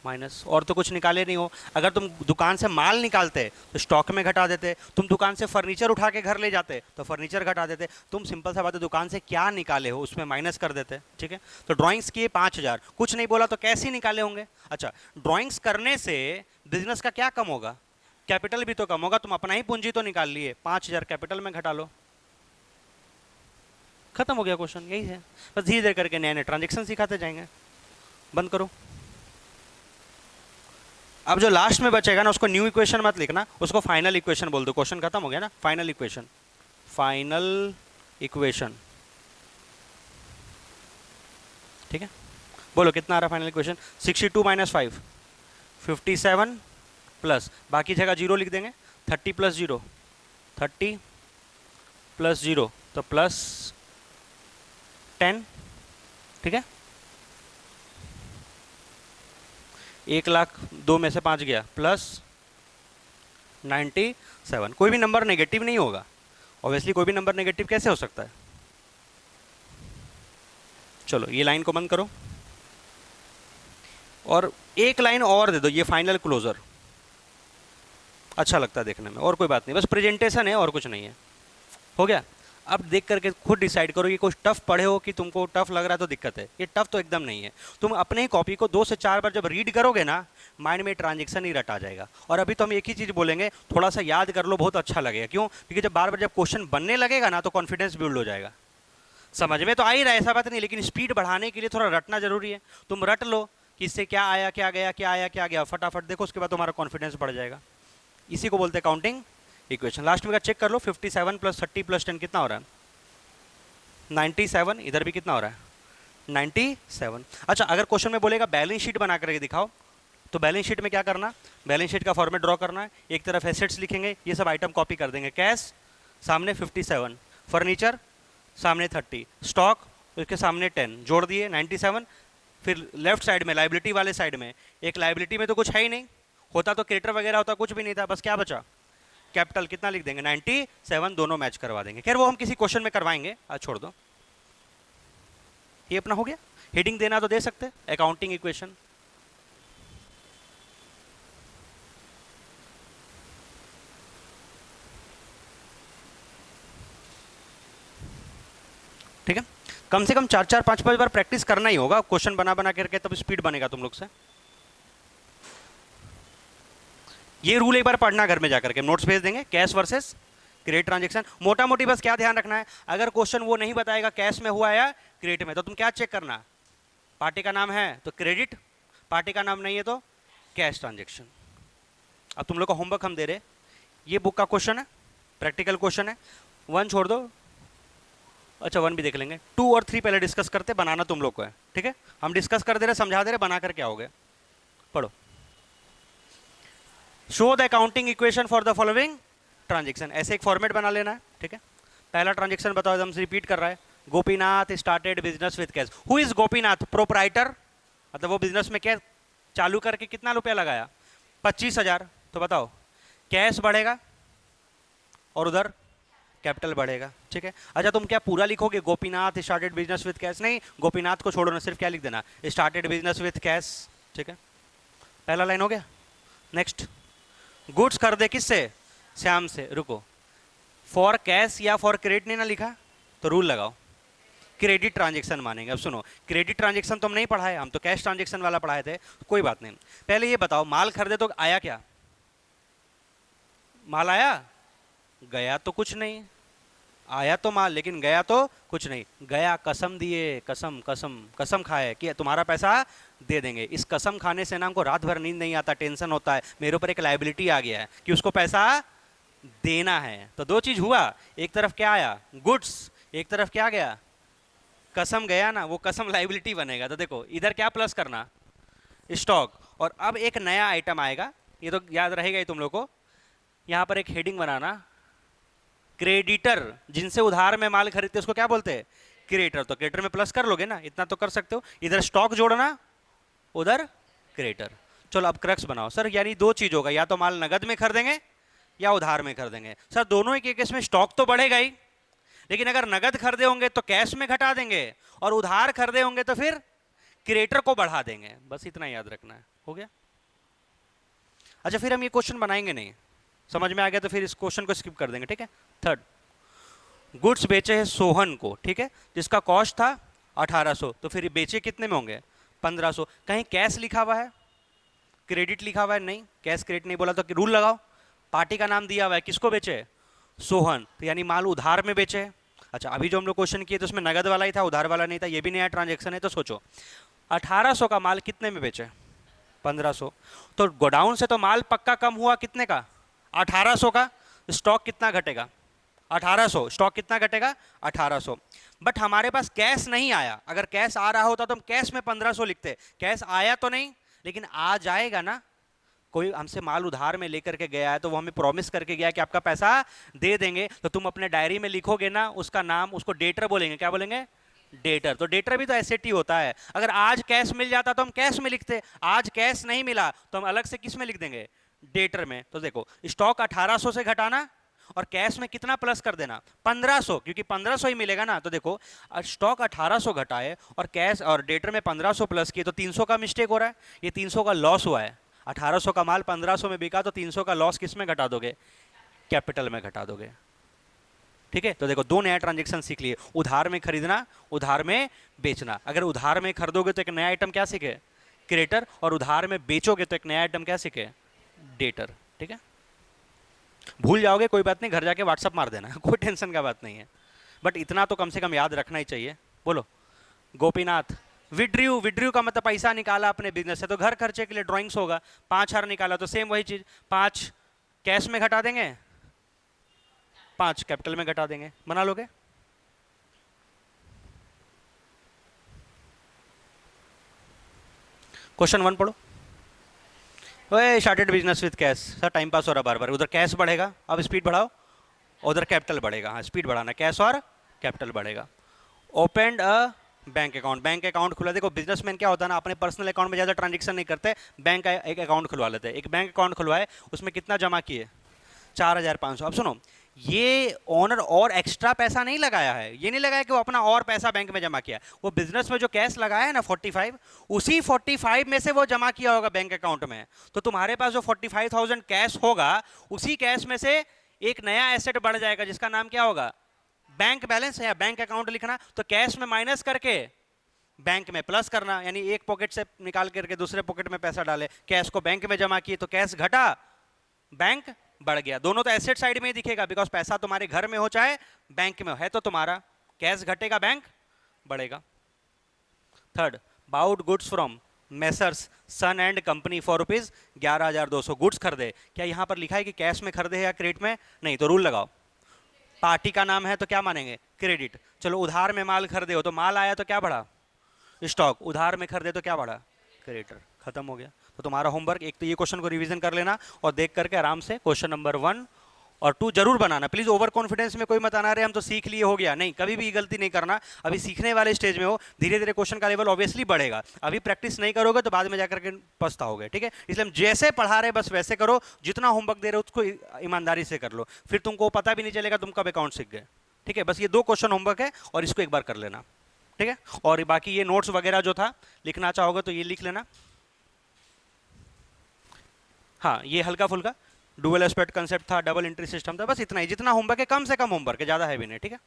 माइनस, और तो कुछ निकाले नहीं हो। अगर तुम दुकान से माल निकालते तो स्टॉक में घटा देते, तुम दुकान से फर्नीचर उठा के घर ले जाते तो फर्नीचर घटा देते, तुम सिंपल सा बात है दुकान से क्या निकाले हो उसमें माइनस कर देते। ठीक है, तो ड्राइंग्स किए 5,000, कुछ नहीं बोला तो कैसे ही निकाले होंगे। अच्छा, ड्राइंग्स करने से बिजनेस का क्या कम होगा, कैपिटल भी तो कम होगा। तुम अपना ही पूंजी तो निकाल लिए, 5,000 कैपिटल में घटा लो, खत्म हो गया क्वेश्चन। यही है, बस धीरे धीरे करके नए नए ट्रांजेक्शन सिखाते जाएंगे। बंद करो। अब जो लास्ट में बचेगा ना उसको न्यू इक्वेशन मत लिखना, उसको फाइनल इक्वेशन बोल दो। क्वेश्चन खत्म हो गया ना, फाइनल इक्वेशन, फाइनल इक्वेशन। ठीक है, बोलो कितना आ रहा फाइनल इक्वेशन। 62 माइनस 5 57 प्लस, बाकी जगह जीरो लिख देंगे, 30 प्लस जीरो 30 प्लस जीरो तो प्लस 10। ठीक है, 1,02,000 में से 5 गया, प्लस 97। कोई भी नंबर नेगेटिव नहीं होगा, ऑब्वियसली कोई भी नंबर नेगेटिव कैसे हो सकता है। चलो ये लाइन को बंद करो और एक लाइन और दे दो, ये फाइनल क्लोजर अच्छा लगता है देखने में, और कोई बात नहीं, बस प्रेजेंटेशन है और कुछ नहीं है। हो गया। अब देख करके खुद डिसाइड करो, ये कुछ टफ पढ़े हो कि तुमको टफ लग रहा है तो दिक्कत है। ये टफ तो एकदम नहीं है, तुम अपने ही कॉपी को 2 से 4 बार जब रीड करोगे ना, माइंड में ट्रांजेक्शन ही रटा जाएगा। और अभी तो हम एक ही चीज़ बोलेंगे, थोड़ा सा याद कर लो, बहुत अच्छा लगेगा। क्यों? क्योंकि जब बार बार जब क्वेश्चन बनने लगेगा ना तो कॉन्फिडेंस बिल्ड हो जाएगा। समझ में तो आ ही रहा है, ऐसा बात नहीं, लेकिन स्पीड बढ़ाने के लिए थोड़ा रटना जरूरी है। तुम रट लो कि इससे क्या आया क्या गया, क्या आया क्या गया, फटाफट देखो, उसके बाद तुम्हारा कॉन्फिडेंस बढ़ जाएगा। इसी को बोलते हैं काउंटिंग इक्वेशन। लास्ट में का चेक कर लो, 57 प्लस 30 प्लस 10 कितना हो रहा है, 97। इधर भी कितना हो रहा है, 97। अच्छा, अगर क्वेश्चन में बोलेगा बैलेंस शीट बना करके दिखाओ, तो बैलेंस शीट में क्या करना, बैलेंस शीट का फॉर्मेट ड्रॉ करना है। एक तरफ एसेट्स लिखेंगे, ये सब आइटम कॉपी कर देंगे, कैश सामने 57, फर्नीचर सामने 30, स्टॉक उसके सामने 10, जोड़ दिए 97। फिर लेफ्ट साइड में लाइबिलिटी वाले साइड में, एक लाइबिलिटी में तो कुछ है ही नहीं, होता तो क्रेडिटर वगैरह होता, कुछ भी नहीं था, बस क्या बचा, कैपिटल। कितना लिख देंगे, 97, दोनों मैच करवा देंगे। खैर वो हम किसी क्वेश्चन में करवाएंगे, आज छोड़ दो। ये अपना हो गया, हेडिंग देना तो दे सकते, अकाउंटिंग इक्वेशन। ठीक है, कम से कम 4-4 5-5 बार प्रैक्टिस करना ही होगा, क्वेश्चन बना बना करके, तब स्पीड बनेगा तुम लोग से। ये रूल एक बार पढ़ना घर में जाकर के, नोट्स भेज देंगे, कैश वर्सेस क्रेडिट ट्रांजेक्शन। मोटा मोटी बस क्या ध्यान रखना है, अगर क्वेश्चन वो नहीं बताएगा कैश में हुआ या क्रेडिट में, तो तुम क्या चेक करना, पार्टी का नाम है तो क्रेडिट, पार्टी का नाम नहीं है तो कैश ट्रांजेक्शन। अब तुम लोग का होमवर्क हम दे रहे, ये बुक का क्वेश्चन है, प्रैक्टिकल क्वेश्चन है, 1 छोड़ दो, अच्छा 1 भी देख लेंगे, 2 और 3 पहले डिस्कस करते, बनाना तुम लोग को है। ठीक है, हम डिस्कस कर दे रहे, समझा दे रहे, बना कर क्या हो गया, पढ़ो। Show the accounting equation for the following transaction, ऐसे एक फॉर्मेट बना लेना है। ठीक है, पहला ट्रांजेक्शन बताओ, एकदम से रिपीट कर रहा है, Gopinath started business with cash. Who is Gopinath, proprietor, मतलब वो बिजनेस में क्या चालू करके कितना रुपया लगाया, 25,000। तो बताओ कैश बढ़ेगा और उधर कैपिटल बढ़ेगा। ठीक है, अच्छा तुम क्या पूरा लिखोगे, Gopinath started business with cash? नहीं, गोपीनाथ को छोड़ो ना, सिर्फ क्या लिख देना, स्टार्टेड बिजनेस विद कैश। ठीक है, पहला लाइन हो गया। नेक्स्ट, गुड्स खरीदे किससे, श्याम से। रुको, फॉर कैश या फॉर क्रेडिट नहीं ना लिखा, तो रूल लगाओ, क्रेडिट ट्रांजेक्शन मानेंगे। अब सुनो, क्रेडिट ट्रांजेक्शन तो हम नहीं पढ़ाए, हम तो कैश ट्रांजेक्शन वाला पढ़ाए थे, कोई बात नहीं। पहले ये बताओ, माल खरीदे तो आया क्या, माल आया, गया तो कुछ नहीं, आया तो माल लेकिन गया तो कुछ नहीं। गया कसम दिए, कसम कसम कसम खाए कि तुम्हारा पैसा दे देंगे। इस कसम खाने से ना हमको रात भर नींद नहीं आता, टेंशन होता है, मेरे ऊपर एक लाइबिलिटी आ गया है कि उसको पैसा देना है। तो 2 चीज हुआ, एक तरफ क्या आया, गुड्स, एक तरफ क्या गया, कसम गया ना, वो कसम लाइबिलिटी बनेगा। तो देखो इधर क्या प्लस करना, स्टॉक। और अब एक नया आइटम आएगा, ये तो याद रहेगा ही तुम लोग को, यहां पर एक हेडिंग बनाना, क्रेडिटर, जिनसे उधार में माल खरीदते उसको क्या बोलते हैं, क्रेडिटर। तो क्रेडिटर में प्लस कर लोगे ना, इतना तो कर सकते हो, इधर स्टॉक जोड़ना, उधर क्रेडिटर। चलो अब क्रक्स बनाओ। सर यानी 2 चीज होगा, या तो माल नगद में खरीदेंगे या उधार में खरीदेंगे। सर दोनों ही केस में स्टॉक तो बढ़ेगा ही, लेकिन अगर नगद खरीदे होंगे तो कैश में घटा देंगे, और उधार खरीदे होंगे तो फिर क्रिएटर को बढ़ा देंगे, बस इतना याद रखना है। हो गया? अच्छा, फिर हम ये क्वेश्चन बनाएंगे नहीं, समझ में आ गया तो फिर इस क्वेश्चन को स्किप कर देंगे, ठीक है। थर्ड, गुड्स बेचे हैं सोहन को, ठीक है, जिसका कॉस्ट था 1800, तो फिर ये बेचे कितने में होंगे? 1500। कहीं कैश लिखा हुआ है, क्रेडिट लिखा हुआ है? नहीं, कैश क्रेडिट नहीं बोला, तो रूल लगाओ। पार्टी का नाम दिया हुआ है, किसको बेचे? सोहन, तो यानी माल उधार में बेचे। अच्छा, अभी जो हम लोग क्वेश्चन किए तो उसमें नगद वाला ही था, उधार वाला नहीं था, ये भी नया ट्रांजेक्शन है। तो सोचो 1800 का माल कितने में बेचे? 1500। तो गोडाउन से तो माल पक्का कम हुआ, कितने का? 1800 का। स्टॉक कितना घटेगा? 1800। स्टॉक कितना घटेगा? 1800। बट हमारे पास कैश नहीं आया, अगर कैश आ रहा होता तो हम कैश में 1500 लिखते। कैश आया तो नहीं, लेकिन आ जाएगा ना। कोई हमसे माल उधार में लेकर के गया है तो वो हमें प्रॉमिस करके गया कि आपका पैसा दे देंगे, तो तुम अपने डायरी में लिखोगे ना उसका नाम, उसको डेटर बोलेंगे। क्या बोलेंगे? डेटर। तो डेटर भी तो एसेट ही होता है। अगर आज कैश मिल जाता तो हम कैश में लिखते, आज कैश नहीं मिला तो हम अलग से किस में लिख देंगे? डेटर में। तो देखो, स्टॉक 1800 से घटाना और कैश में कितना प्लस कर देना? 1500, क्योंकि 1500 ही मिलेगा ना। तो देखो, स्टॉक 1800 घटाए और कैश और डेटर में 1500 प्लस किए, तो 300 का मिस्टेक हो रहा है, ये 300 का लॉस हुआ है। 1800 का माल 1500 में बिका, तो 300 का लॉस किस में घटा दोगे? कैपिटल में घटा दोगे, ठीक है। तो देखो, दो नया ट्रांजेक्शन सीख लिए, उधार में खरीदना, उधार में बेचना। अगर उधार में खरीदोगे तो एक नया आइटम क्या सीखे? क्रेडिटर। और उधार में बेचोगे तो एक नया आइटम क्या सीखे? डेटर, ठीक है। भूल जाओगे कोई बात नहीं, घर जाके व्हाट्सअप मार देना कोई टेंशन का बात नहीं है, बट इतना तो कम से कम याद रखना ही चाहिए। बोलो। गोपीनाथ, विड्रू का मतलब पैसा निकाला अपने बिजनेस से, तो घर खर्चे के लिए ड्राइंग्स होगा, 5000 निकाला, तो सेम वही चीज, 5 कैश में घटा देंगे, 5 कैपिटल में घटा देंगे। बना लोगे? क्वेश्चन 1 पढ़ो। ओए, started business with cash. Sir time pass हो रहा बार बार, उधर कैश बढ़ेगा, अब स्पीड बढ़ाओ, उधर कैपिटल बढ़ेगा। हाँ, स्पीड बढ़ाना, कैश और कैपिटल बढ़ेगा। Opened a bank account, bank account खुला। देखो, बिजनेसमैन क्या होता है ना, अपने पर्सनल अकाउंट में ज़्यादा ट्रांजेक्शन नहीं करते, बैंक का एक अकाउंट खुलवा लेते हैं। एक बैंक अकाउंट खुलवाए, उसमें कितना जमा किए? 4500। अब सुनो, ये ओनर और एक्स्ट्रा पैसा नहीं लगाया है, ये नहीं लगाया कि वो अपना और पैसा बैंक में जमा किया। वो बिजनेस में जो कैश लगाया है ना 45, उसी 45 में से वो जमा किया होगा बैंक अकाउंट में। तो तुम्हारे पास जो 45,000 कैश होगा, उसी कैश में से एक नया एसेट बढ़ जाएगा, जिसका नाम क्या होगा? बैंक बैलेंस या बैंक अकाउंट लिखना। तो कैश में माइनस करके बैंक में प्लस करना, यानी एक पॉकेट से निकाल करके दूसरे पॉकेट में पैसा डाले। कैश को बैंक में जमा किए तो कैश घटा, बैंक बढ़ गया। दोनों तो एसेट साइड में ही दिखेगा, बिकॉज पैसा तुम्हारे घर में हो चाहे बैंक में हो, है तो तुम्हारा। कैश घटेगा, बैंक बढ़ेगा। Third, bought goods from Messrs son and company for ₹11,200। Goods खरीदे, क्या यहां पर लिखा है कि कैश में खरीदे या क्रेडिट में? नहीं, तो रूल लगाओ। पार्टी का नाम है तो क्या मानेंगे? क्रेडिट। चलो, उधार में माल खरीदे हो तो माल आया तो क्या बढ़ा? स्टॉक। उधार में खरीदे तो क्या बढ़ा? क्रेडिटर। खत्म हो गया। तो तुम्हारा होमवर्क, एक तो ये क्वेश्चन को रिवीजन कर लेना और देख करके आराम से क्वेश्चन नंबर 1 और 2 जरूर बनाना। प्लीज ओवर कॉन्फिडेंस में कोई मत आना, रहे हम तो सीख लिए हो गया, नहीं, कभी भी गलती नहीं करना। अभी सीखने वाले स्टेज में हो, धीरे धीरे क्वेश्चन का लेवल ऑब्वियसली बढ़ेगा। अभी प्रैक्टिस नहीं करोगे तो बाद में जाकर के पछताओगे, ठीक है। इसलिए हम जैसे पढ़ा रहे बस वैसे करो, जितना होमवर्क दे रहे हो उसको ईमानदारी से कर लो, फिर तुमको पता भी नहीं चलेगा तुम कब अकाउंट सीख गए, ठीक है। बस ये 2 क्वेश्चन होमवर्क है और इसको एक बार कर लेना, ठीक है। और बाकी ये नोट्स वगैरह जो था लिखना चाहोगे तो ये लिख लेना। हाँ, ये हल्का फुल्का डुअल एस्पेक्ट कंसेप्ट था, डबल एंट्री सिस्टम था, बस इतना ही। जितना होमवर्क है, कम से कम होमवर्क है, ज़्यादा है भी नहीं, ठीक है।